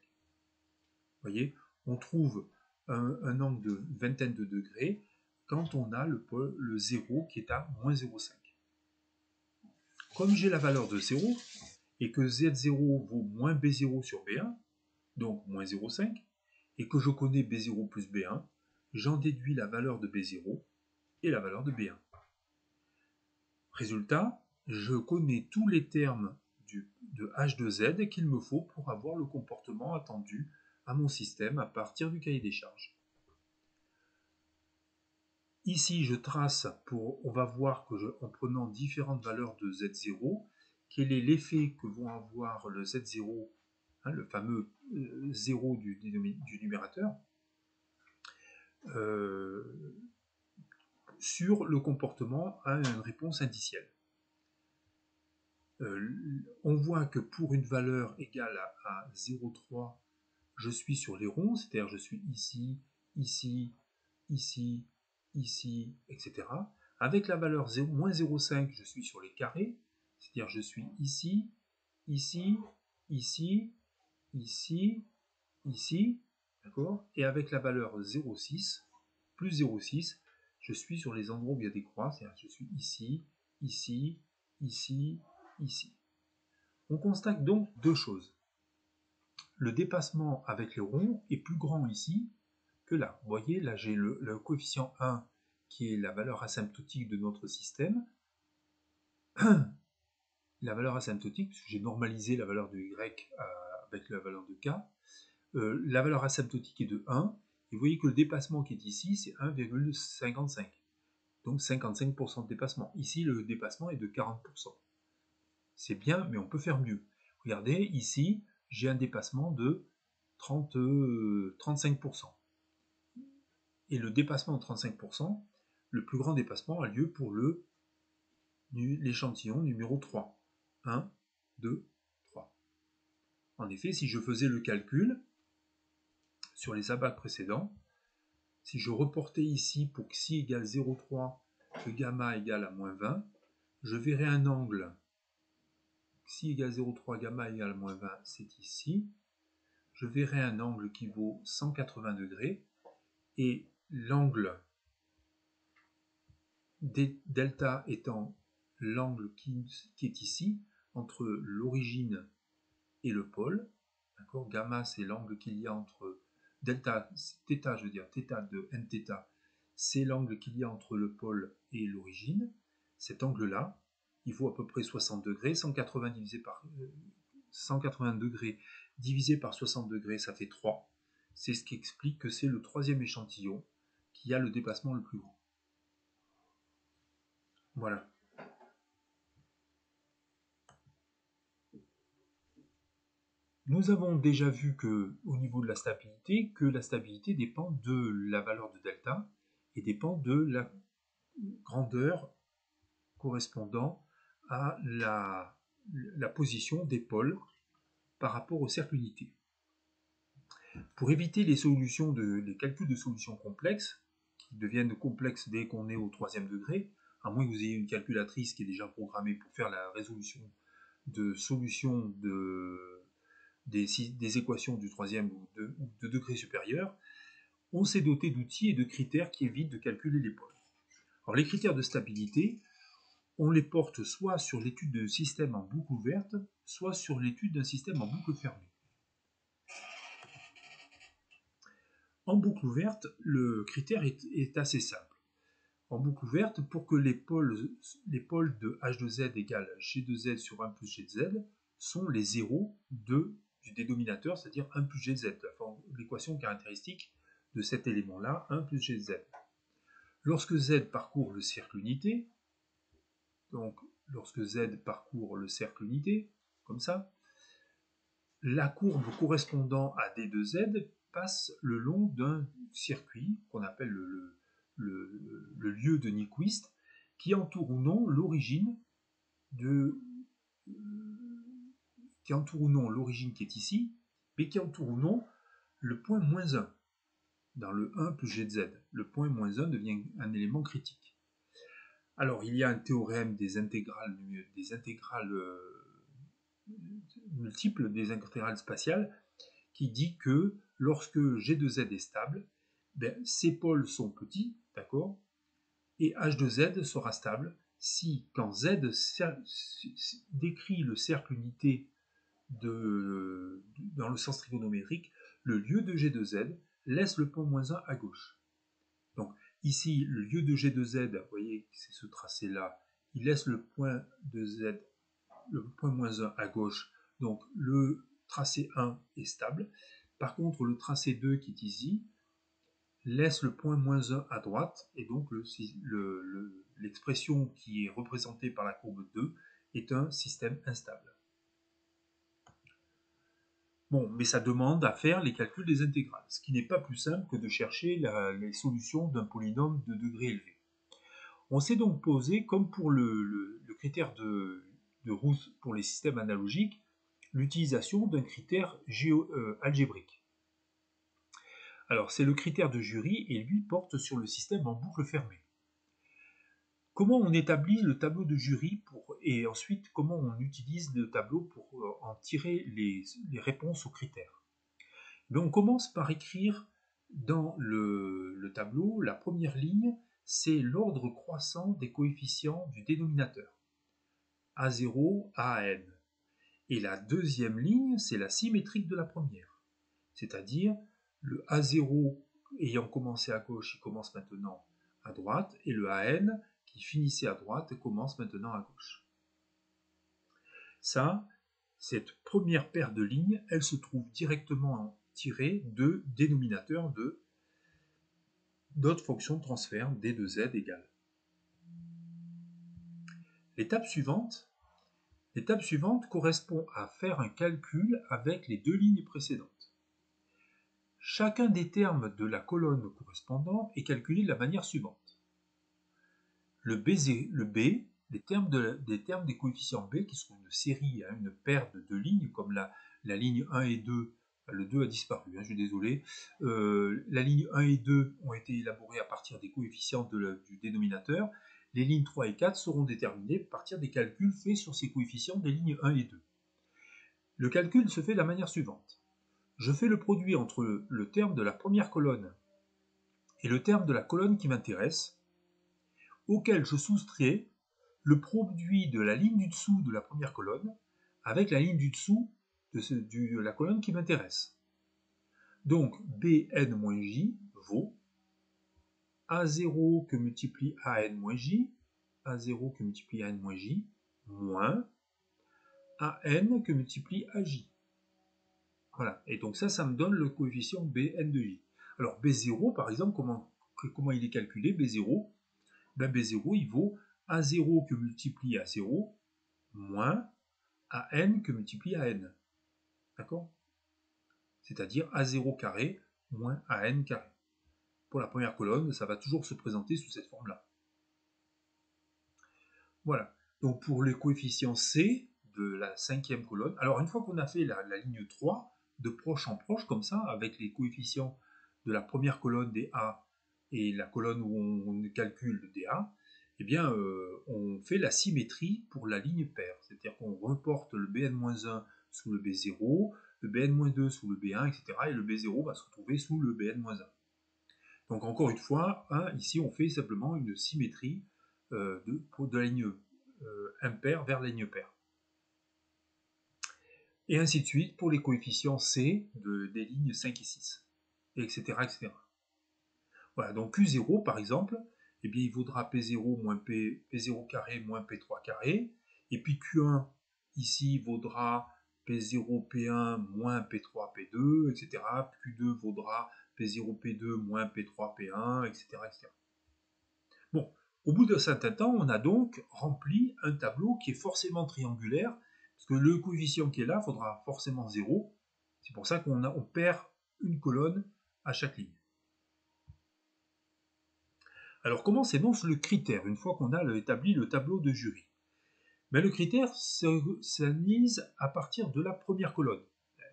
[SPEAKER 1] voyez, on trouve un angle de vingtaine de degrés quand on a le 0 qui est à moins 0,5. Comme j'ai la valeur de 0 et que Z0 vaut moins B0 sur B1, donc moins 0,5, et que je connais B0 plus B1, j'en déduis la valeur de B0 et la valeur de B1. Résultat, je connais tous les termes de H de Z qu'il me faut pour avoir le comportement attendu à mon système à partir du cahier des charges. Ici, je trace on va voir en prenant différentes valeurs de Z0, quel est l'effet que vont avoir le Z0, le fameux 0 du numérateur, sur le comportement à une réponse indicielle. On voit que pour une valeur égale à 0,3, je suis sur les ronds, c'est-à-dire je suis ici, ici, ici, ici, etc. Avec la valeur moins 0,5, je suis sur les carrés, c'est-à-dire je suis ici, ici, ici, ici, ici, d'accord. Et avec la valeur 0,6, plus 0,6, je suis sur les endroits où il y a des croix, c'est-à-dire je suis ici, ici, ici, ici. On constate donc deux choses. Le dépassement avec les ronds est plus grand ici que là. Vous voyez, là j'ai le coefficient 1 qui est la valeur asymptotique de notre système. La valeur asymptotique, puisque j'ai normalisé la valeur de y avec la valeur de k. La valeur asymptotique est de 1. Et vous voyez que le dépassement qui est ici, c'est 1,55. Donc 55% de dépassement. Ici, le dépassement est de 40%. C'est bien, mais on peut faire mieux. Regardez, ici, j'ai un dépassement de 35%. Et le dépassement de 35%, le plus grand dépassement a lieu pour le l'échantillon numéro 3. 1, 2, 3. En effet, si je faisais le calcul sur les abacs précédents, si je reportais ici pour que xi égale 0,3, que gamma égale à moins 20, je verrais un angle. Xi égale 0,3, gamma égale à moins 20, c'est ici. Je verrai un angle qui vaut 180 degrés et l'angle delta étant l'angle qui est ici entre l'origine et le pôle. Gamma, c'est l'angle qu'il y a entre delta, θ, je veux dire θ de nθ, c'est l'angle qu'il y a entre le pôle et l'origine. Cet angle-là, il vaut à peu près 60 degrés. 180 degrés divisé par 60 degrés, ça fait 3. C'est ce qui explique que c'est le troisième échantillon qui a le déplacement le plus grand. Voilà. Nous avons déjà vu que, au niveau de la stabilité dépend de la valeur de delta et dépend de la grandeur correspondant à la position des pôles par rapport au cercle unité. Pour éviter les calculs de solutions complexes, qui deviennent complexes dès qu'on est au troisième degré, à moins que vous ayez une calculatrice qui est déjà programmée pour faire la résolution de solutions des équations du troisième ou de degré supérieur, on s'est doté d'outils et de critères qui évitent de calculer les pôles. Alors les critères de stabilité, on les porte soit sur l'étude d'un système en boucle ouverte, soit sur l'étude d'un système en boucle fermée. En boucle ouverte, le critère est assez simple. En boucle ouverte, pour que les pôles de h de z égale g de z sur 1 plus g de z sont les zéros du dénominateur, c'est-à-dire 1 plus g de z, l'équation caractéristique de cet élément-là, 1 plus g de z. Lorsque z parcourt le cercle unité, donc lorsque z parcourt le cercle unité, comme ça, la courbe correspondant à d de z passe le long d'un circuit qu'on appelle le lieu de Nyquist, qui entoure ou non l'origine qui est ici, mais qui entoure ou non le point moins 1 dans le 1 plus g de z. Le point moins 1 devient un élément critique. Alors, il y a un théorème des intégrales multiples, des intégrales spatiales, qui dit que lorsque g de z est stable, ces pôles sont petits, d'accord, et h de z sera stable si, quand z décrit le cercle unité dans le sens trigonométrique, le lieu de g de z laisse le point moins 1 à gauche. Donc ici, le lieu de g de z, vous voyez, c'est ce tracé-là, il laisse le point de z, le point moins 1 à gauche, donc le tracé 1 est stable. Par contre, le tracé 2 qui est ici laisse le point moins 1 à droite, et donc l'expression qui est représentée par la courbe 2 est un système instable. Bon, mais ça demande à faire les calculs des intégrales, ce qui n'est pas plus simple que de chercher les solutions d'un polynôme de degré élevé. On s'est donc posé, comme pour le critère de Routh pour les systèmes analogiques, l'utilisation d'un critère algébrique. Alors, c'est le critère de Jury et lui porte sur le système en boucle fermée. Comment on établit le tableau de Jury et ensuite comment on utilise le tableau pour en tirer les réponses aux critères? On commence par écrire dans le tableau, la première ligne, c'est l'ordre croissant des coefficients du dénominateur, A0 à n. Et la deuxième ligne, c'est la symétrique de la première, c'est-à-dire le A0 ayant commencé à gauche, il commence maintenant à droite, et le AN qui finissait à droite commence maintenant à gauche. Ça, cette première paire de lignes, elle se trouve directement tirée de dénominateur de d'autres fonctions de transfert d de z égale. L'étape suivante correspond à faire un calcul avec les deux lignes précédentes. Chacun des termes de la colonne correspondant est calculé de la manière suivante. Le B des termes des coefficients b qui sont une série, hein, une paire de deux lignes, comme la ligne 1 et 2, le 2 a disparu, hein, je suis désolé, la ligne 1 et 2 ont été élaborées à partir des coefficients du dénominateur, les lignes 3 et 4 seront déterminées à partir des calculs faits sur ces coefficients des lignes 1 et 2. Le calcul se fait de la manière suivante. Je fais le produit entre le terme de la première colonne et le terme de la colonne qui m'intéresse, auquel je soustrais le produit de la ligne du dessous de la première colonne avec la ligne du dessous de la colonne qui m'intéresse. Donc Bn-J vaut A0 que multiplie An-J, A0 que multiplie An-J, moins An que multiplie Aj. Voilà, et donc ça me donne le coefficient Bn de J. Alors B0, par exemple, comment il est calculé, B0? Ben B0, il vaut A0 que multiplie A0, moins An que multiplie An. D'accord? C'est-à-dire A0 carré moins An carré. Pour la première colonne, ça va toujours se présenter sous cette forme-là. Voilà. Donc pour les coefficients C de la cinquième colonne, alors une fois qu'on a fait la ligne 3, de proche en proche, comme ça, avec les coefficients de la première colonne des A et la colonne où on calcule des A, eh bien, on fait la symétrie pour la ligne paire. C'est-à-dire qu'on reporte le Bn-1 sous le B0, le Bn-2 sous le B1, etc. Et le B0 va se retrouver sous le Bn-1. Donc encore une fois, hein, ici on fait simplement une symétrie de la ligne impaire vers la ligne paire. Et ainsi de suite pour les coefficients C des lignes 5 et 6, etc. etc. Voilà, donc Q0 par exemple, eh bien, il vaudra P0 moins P0 carré moins P3 carré, et puis Q1 ici vaudra P0 P1 moins P3 P2, etc. Q2 vaudra P0 P2 moins P3 P1, etc. etc. Bon, au bout d'un certain temps, on a donc rempli un tableau qui est forcément triangulaire, parce que le coefficient qui est là faudra forcément 0. C'est pour ça qu'on perd une colonne à chaque ligne. Alors comment s'énonce le critère une fois qu'on a établi le tableau de jury? Le critère s'analyse à partir de la première colonne,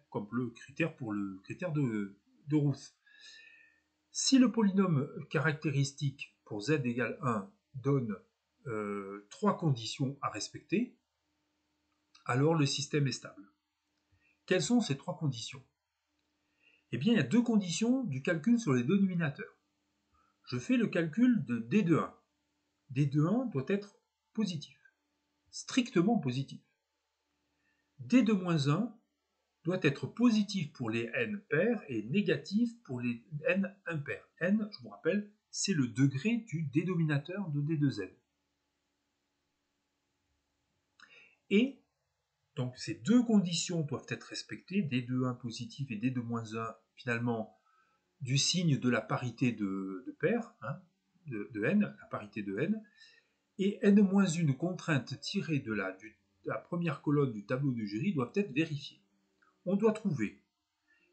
[SPEAKER 1] comme le critère pour le critère de Routh. Si le polynôme caractéristique pour z égale 1 donne 3 conditions à respecter, alors le système est stable. Quelles sont ces 3 conditions? Eh bien, il y a 2 conditions du calcul sur les dénominateurs. Je fais le calcul de d de 1. d de 1 doit être positif, strictement positif. d de moins 1 doit être positif pour les n pairs et négatif pour les n impairs. N, je vous rappelle, c'est le degré du dénominateur de d de z. Et donc ces deux conditions doivent être respectées, d de 1 positif et d de moins 1 finalement du signe de la parité de paires, hein, de n, la parité de n, et n-1 contraintes tirées de la première colonne du tableau de jury doivent être vérifiées. On doit trouver,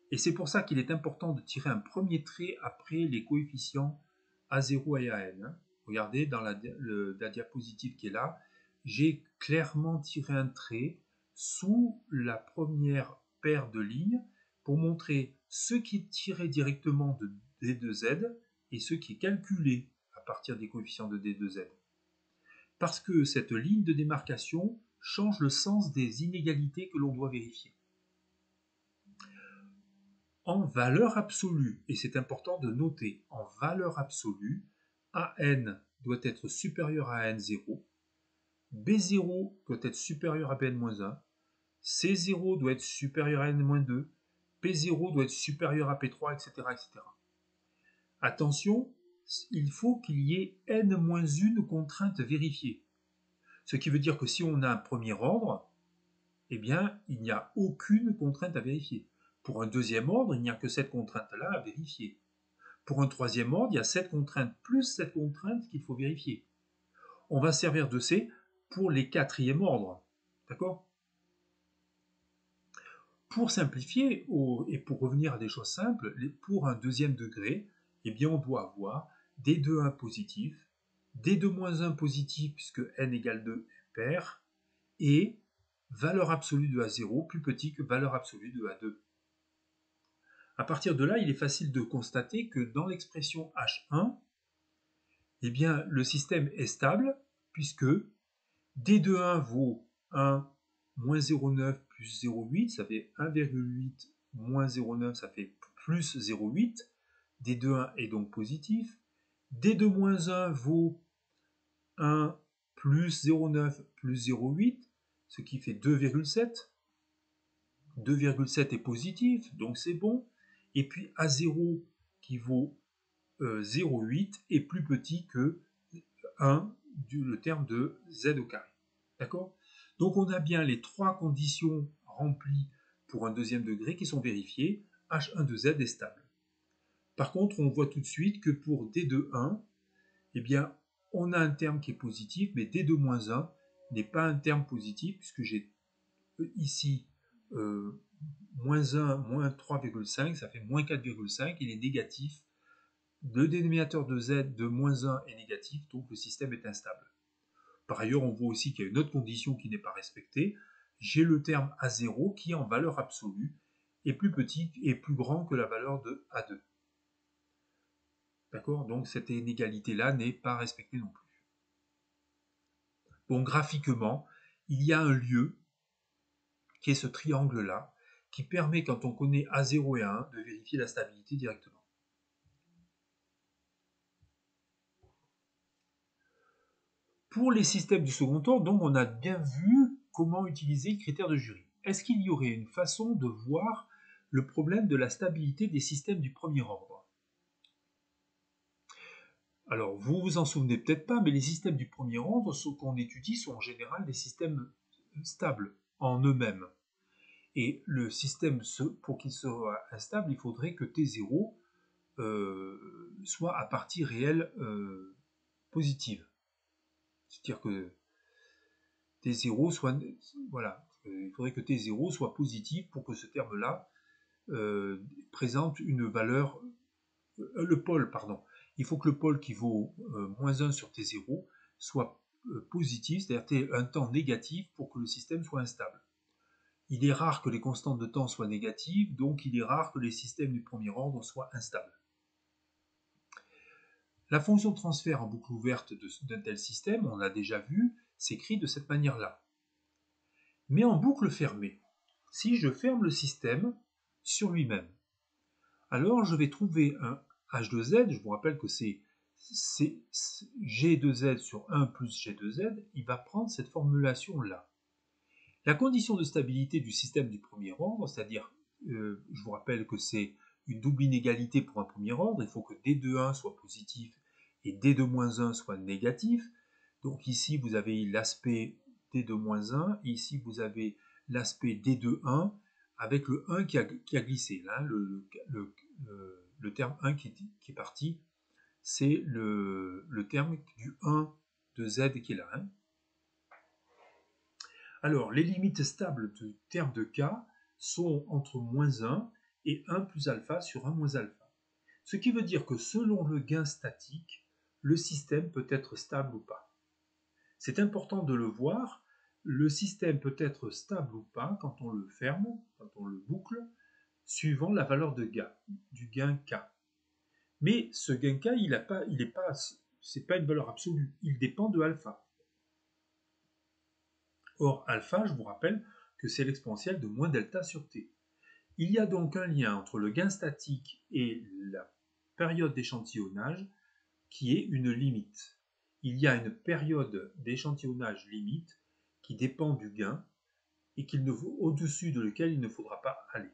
[SPEAKER 1] et c'est pour ça qu'il est important de tirer un premier trait après les coefficients A0 et AN. Hein. Regardez dans la diapositive qui est là, j'ai clairement tiré un trait sous la première paire de lignes pour montrer ce qui est tiré directement de D de Z et ce qui est calculé à partir des coefficients de D de Z. Parce que cette ligne de démarcation change le sens des inégalités que l'on doit vérifier. En valeur absolue, et c'est important de noter, en valeur absolue, AN doit être supérieur à AN0, B0 doit être supérieur à Bn-1, C0 doit être supérieur à N-2, P0 doit être supérieur à P3, etc., etc. Attention, il faut qu'il y ait N-1 contrainte vérifiée. Ce qui veut dire que si on a un premier ordre, eh bien, il n'y a aucune contrainte à vérifier. Pour un deuxième ordre, il n'y a que cette contrainte-là à vérifier. Pour un troisième ordre, il y a cette contrainte plus cette contrainte qu'il faut vérifier. On va servir de C pour les quatrièmes ordres. D'accord? Pour simplifier et pour revenir à des choses simples, pour un deuxième degré, eh bien, on doit avoir D de 1 positif, D2-1 positif puisque n égale 2 est pair, et valeur absolue de A0 plus petit que valeur absolue de A2. À partir de là, il est facile de constater que dans l'expression H1, eh bien, le système est stable puisque D2-1 vaut 1 moins 0,9 plus 0,8, ça fait 1,8 moins 0,9, ça fait plus 0,8. D2-1 est donc positif. D2-1 vaut 1 plus 0,9 plus 0,8, ce qui fait 2,7. 2,7 est positif, donc c'est bon. Et puis A0 qui vaut 0,8 est plus petit que 1 le terme de z au carré. D'accord? Donc on a bien les trois conditions remplies pour un deuxième degré qui sont vérifiées. H1 de z est stable. Par contre, on voit tout de suite que pour D2,1, eh bien, on a un terme qui est positif, mais D2-1 n'est pas un terme positif, puisque j'ai ici moins 1, moins 3,5, ça fait moins 4,5, il est négatif. Le dénominateur de z de moins 1 est négatif, donc le système est instable. Par ailleurs, on voit aussi qu'il y a une autre condition qui n'est pas respectée. J'ai le terme A0 qui, en valeur absolue, est plus petit et plus grand que la valeur de A2. D'accord? Donc cette inégalité-là n'est pas respectée non plus. Bon, graphiquement, il y a un lieu qui est ce triangle-là, qui permet, quand on connaît A0 et A1, de vérifier la stabilité directement. Pour les systèmes du second ordre, donc, on a bien vu comment utiliser le critère de jury. Est-ce qu'il y aurait une façon de voir le problème de la stabilité des systèmes du premier ordre? Alors, vous vous en souvenez peut-être pas, mais les systèmes du premier ordre, ceux qu'on étudie, sont en général des systèmes stables en eux-mêmes. Et le système, pour qu'il soit instable, il faudrait que T0 soit à partie réelle positive. C'est-à-dire que T0 soit... Voilà, il faudrait que T0 soit positif pour que ce terme-là présente une valeur... le pôle, pardon. Il faut que le pôle qui vaut moins 1 sur T0 soit positif, c'est-à-dire un temps négatif pour que le système soit instable. Il est rare que les constantes de temps soient négatives, donc il est rare que les systèmes du premier ordre soient instables. La fonction de transfert en boucle ouverte d'un tel système, on l'a déjà vu, s'écrit de cette manière-là. Mais en boucle fermée, si je ferme le système sur lui-même, alors je vais trouver un h de z, je vous rappelle que c'est g de z sur 1 plus g de z, il va prendre cette formulation-là. La condition de stabilité du système du premier ordre, c'est-à-dire, je vous rappelle que c'est une double inégalité pour un premier ordre, il faut que D2,1 soit positif et D2-1 soit négatif. Donc ici, vous avez l'aspect D2-1, et ici, vous avez l'aspect D2,1 avec le 1 qui a glissé. Là, le terme 1 qui est parti, c'est le terme du 1 de Z qui est là. Hein. Alors, les limites stables du terme de K sont entre moins 1 et 1 plus alpha sur 1 moins alpha. Ce qui veut dire que selon le gain statique, le système peut être stable ou pas. C'est important de le voir, le système peut être stable ou pas quand on le ferme, quand on le boucle, suivant la valeur de gain, du gain K. Mais ce gain K, c'est pas une valeur absolue, il dépend de alpha. Or, alpha, je vous rappelle que c'est l'exponentielle de moins delta sur t. Il y a donc un lien entre le gain statique et la période d'échantillonnage qui est une limite. Il y a une période d'échantillonnage limite qui dépend du gain et au-dessus de lequel il ne faudra pas aller.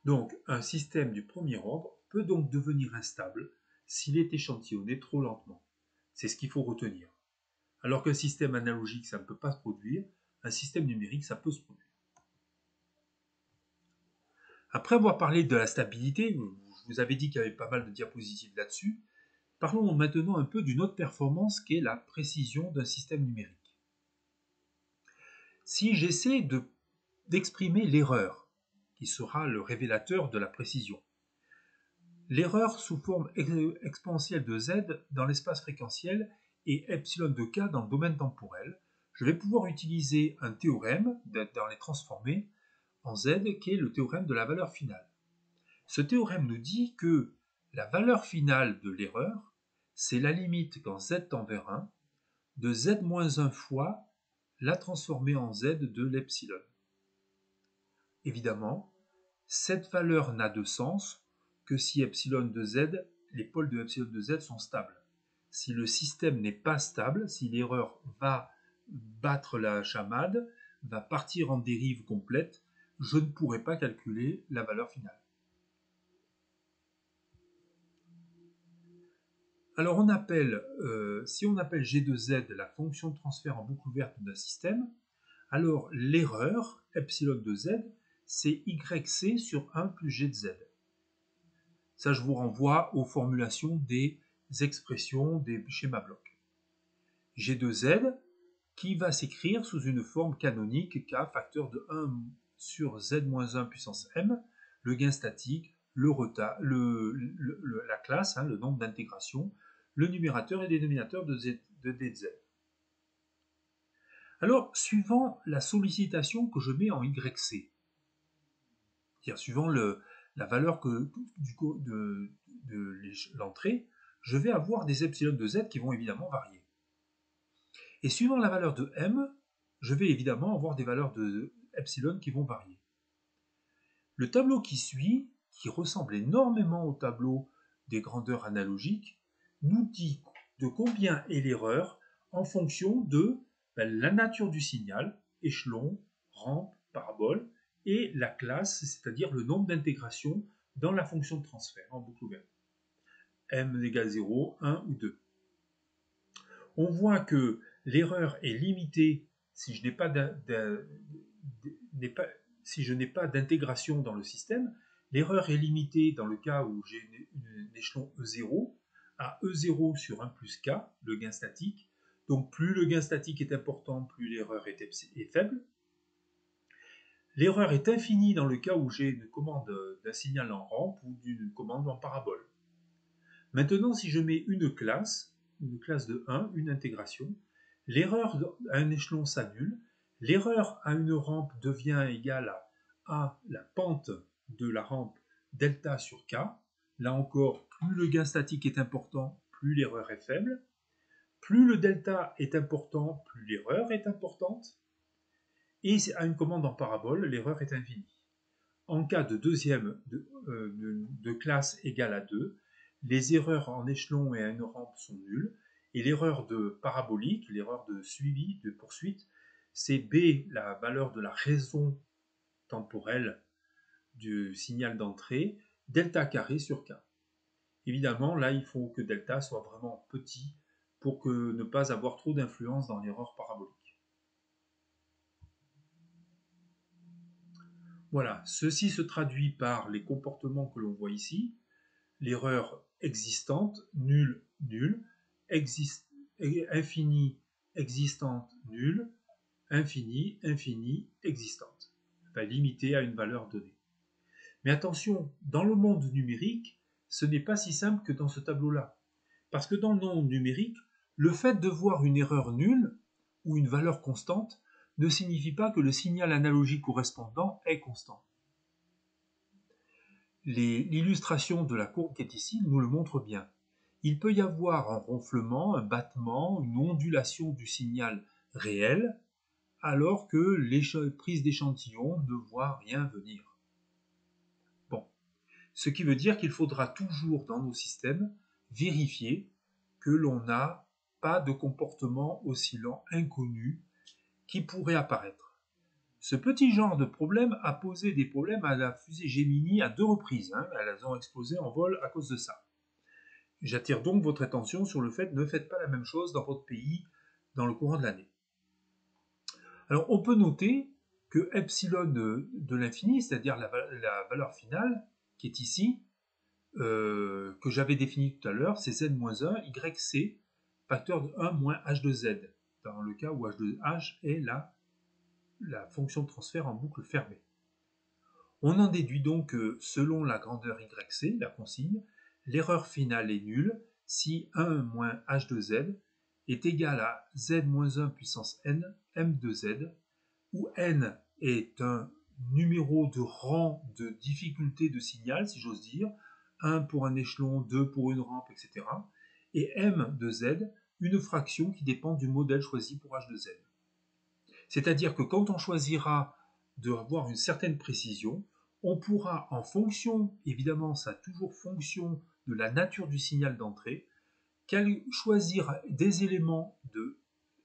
[SPEAKER 1] Donc, un système du premier ordre peut donc devenir instable s'il est échantillonné trop lentement. C'est ce qu'il faut retenir. Alors qu'un système analogique, ça ne peut pas se produire, un système numérique, ça peut se produire. Après avoir parlé de la stabilité, je vous avais dit qu'il y avait pas mal de diapositives là-dessus, parlons maintenant un peu d'une autre performance qui est la précision d'un système numérique. Si j'essaie d'exprimer l'erreur, qui sera le révélateur de la précision, l'erreur sous forme exponentielle de z dans l'espace fréquentiel et epsilon de k dans le domaine temporel, je vais pouvoir utiliser un théorème dans les transformés en z qui est le théorème de la valeur finale. Ce théorème nous dit que la valeur finale de l'erreur, c'est la limite quand z tend vers 1 de z-1 fois la transformée en z de l'epsilon. Évidemment, cette valeur n'a de sens que si epsilon de z, les pôles de epsilon de z sont stables. Si le système n'est pas stable, si l'erreur va battre la chamade, va partir en dérive complète, je ne pourrai pas calculer la valeur finale. Alors si on appelle g de z la fonction de transfert en boucle ouverte d'un système, alors l'erreur, epsilon de z, c'est yc sur 1 plus g de z. Ça, je vous renvoie aux formulations des expressions des schémas blocs. G de z qui va s'écrire sous une forme canonique k facteur de 1 sur z-1 puissance m, le gain statique, la classe, le nombre d'intégration, le numérateur et dénominateur de dz. Alors, suivant la sollicitation que je mets en yc, c'est-à-dire suivant la valeur de l'entrée, je vais avoir des epsilon de z qui vont évidemment varier. Et suivant la valeur de m, je vais évidemment avoir des valeurs de epsilon qui vont varier. Le tableau qui suit, qui ressemble énormément au tableau des grandeurs analogiques, nous dit de combien est l'erreur en fonction de la nature du signal, échelon, rampe, parabole, et la classe, c'est-à-dire le nombre d'intégrations dans la fonction de transfert en boucle ouverte. M égale 0, 1 ou 2. On voit que l'erreur est limitée si je n'ai pas d'intégration dans le système. L'erreur est limitée dans le cas où j'ai un échelon E0 à E0 sur 1 plus K, le gain statique. Donc plus le gain statique est important, plus l'erreur est faible. L'erreur est infinie dans le cas où j'ai une commande d'un signal en rampe ou d'une commande en parabole. Maintenant, si je mets une classe de 1, une intégration, l'erreur à un échelon s'annule, l'erreur à une rampe devient égale à la pente de la rampe delta sur K. Là encore, plus le gain statique est important, plus l'erreur est faible. Plus le delta est important, plus l'erreur est importante. Et à une commande en parabole, l'erreur est infinie. En cas de de classe égale à 2, les erreurs en échelon et à une rampe sont nulles, et l'erreur de parabolique, l'erreur de suivi, de poursuite, c'est B, la valeur de la raison temporelle du signal d'entrée, delta carré sur K. Évidemment, là, il faut que delta soit vraiment petit pour ne pas avoir trop d'influence dans l'erreur parabolique. Voilà, ceci se traduit par les comportements que l'on voit ici. L'erreur existante, nulle, nulle, infinie, existante, nulle, infinie, infinie, existante. Enfin, limitée à une valeur donnée. Mais attention, dans le monde numérique, ce n'est pas si simple que dans ce tableau-là. Parce que dans le monde numérique, le fait de voir une erreur nulle ou une valeur constante ne signifie pas que le signal analogique correspondant est constant. L'illustration de la courbe qui est ici nous le montre bien. Il peut y avoir un ronflement, un battement, une ondulation du signal réel, alors que les prises d'échantillons ne voient rien venir. Bon. Ce qui veut dire qu'il faudra toujours dans nos systèmes vérifier que l'on n'a pas de comportement oscillant inconnu qui pourrait apparaître. Ce petit genre de problème a posé des problèmes à la fusée Gemini à 2 reprises. Elles ont explosé en vol à cause de ça. J'attire donc votre attention sur le fait ne faites pas la même chose dans votre pays dans le courant de l'année. Alors on peut noter que epsilon de l'infini, c'est-à-dire la valeur finale qui est ici, que j'avais défini tout à l'heure, c'est z-1, yc, facteur de 1 moins h de z, dans le cas où h de h est la fonction de transfert en boucle fermée. On en déduit donc que selon la grandeur yc, la consigne, l'erreur finale est nulle si 1 moins h de z est égal à z moins 1 puissance n m de z, où n est un numéro de rang de difficulté de signal, si j'ose dire, 1 pour un échelon, 2 pour une rampe, etc. Et m de z, une fraction qui dépend du modèle choisi pour h de z. C'est-à-dire que quand on choisira d'avoir une certaine précision, on pourra, en fonction, évidemment, ça toujours fonction de la nature du signal d'entrée, choisir des éléments de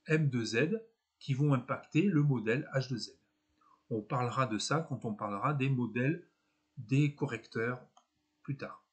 [SPEAKER 1] m de z qui vont impacter le modèle h de z. On parlera de ça quand on parlera des modèles des correcteurs plus tard.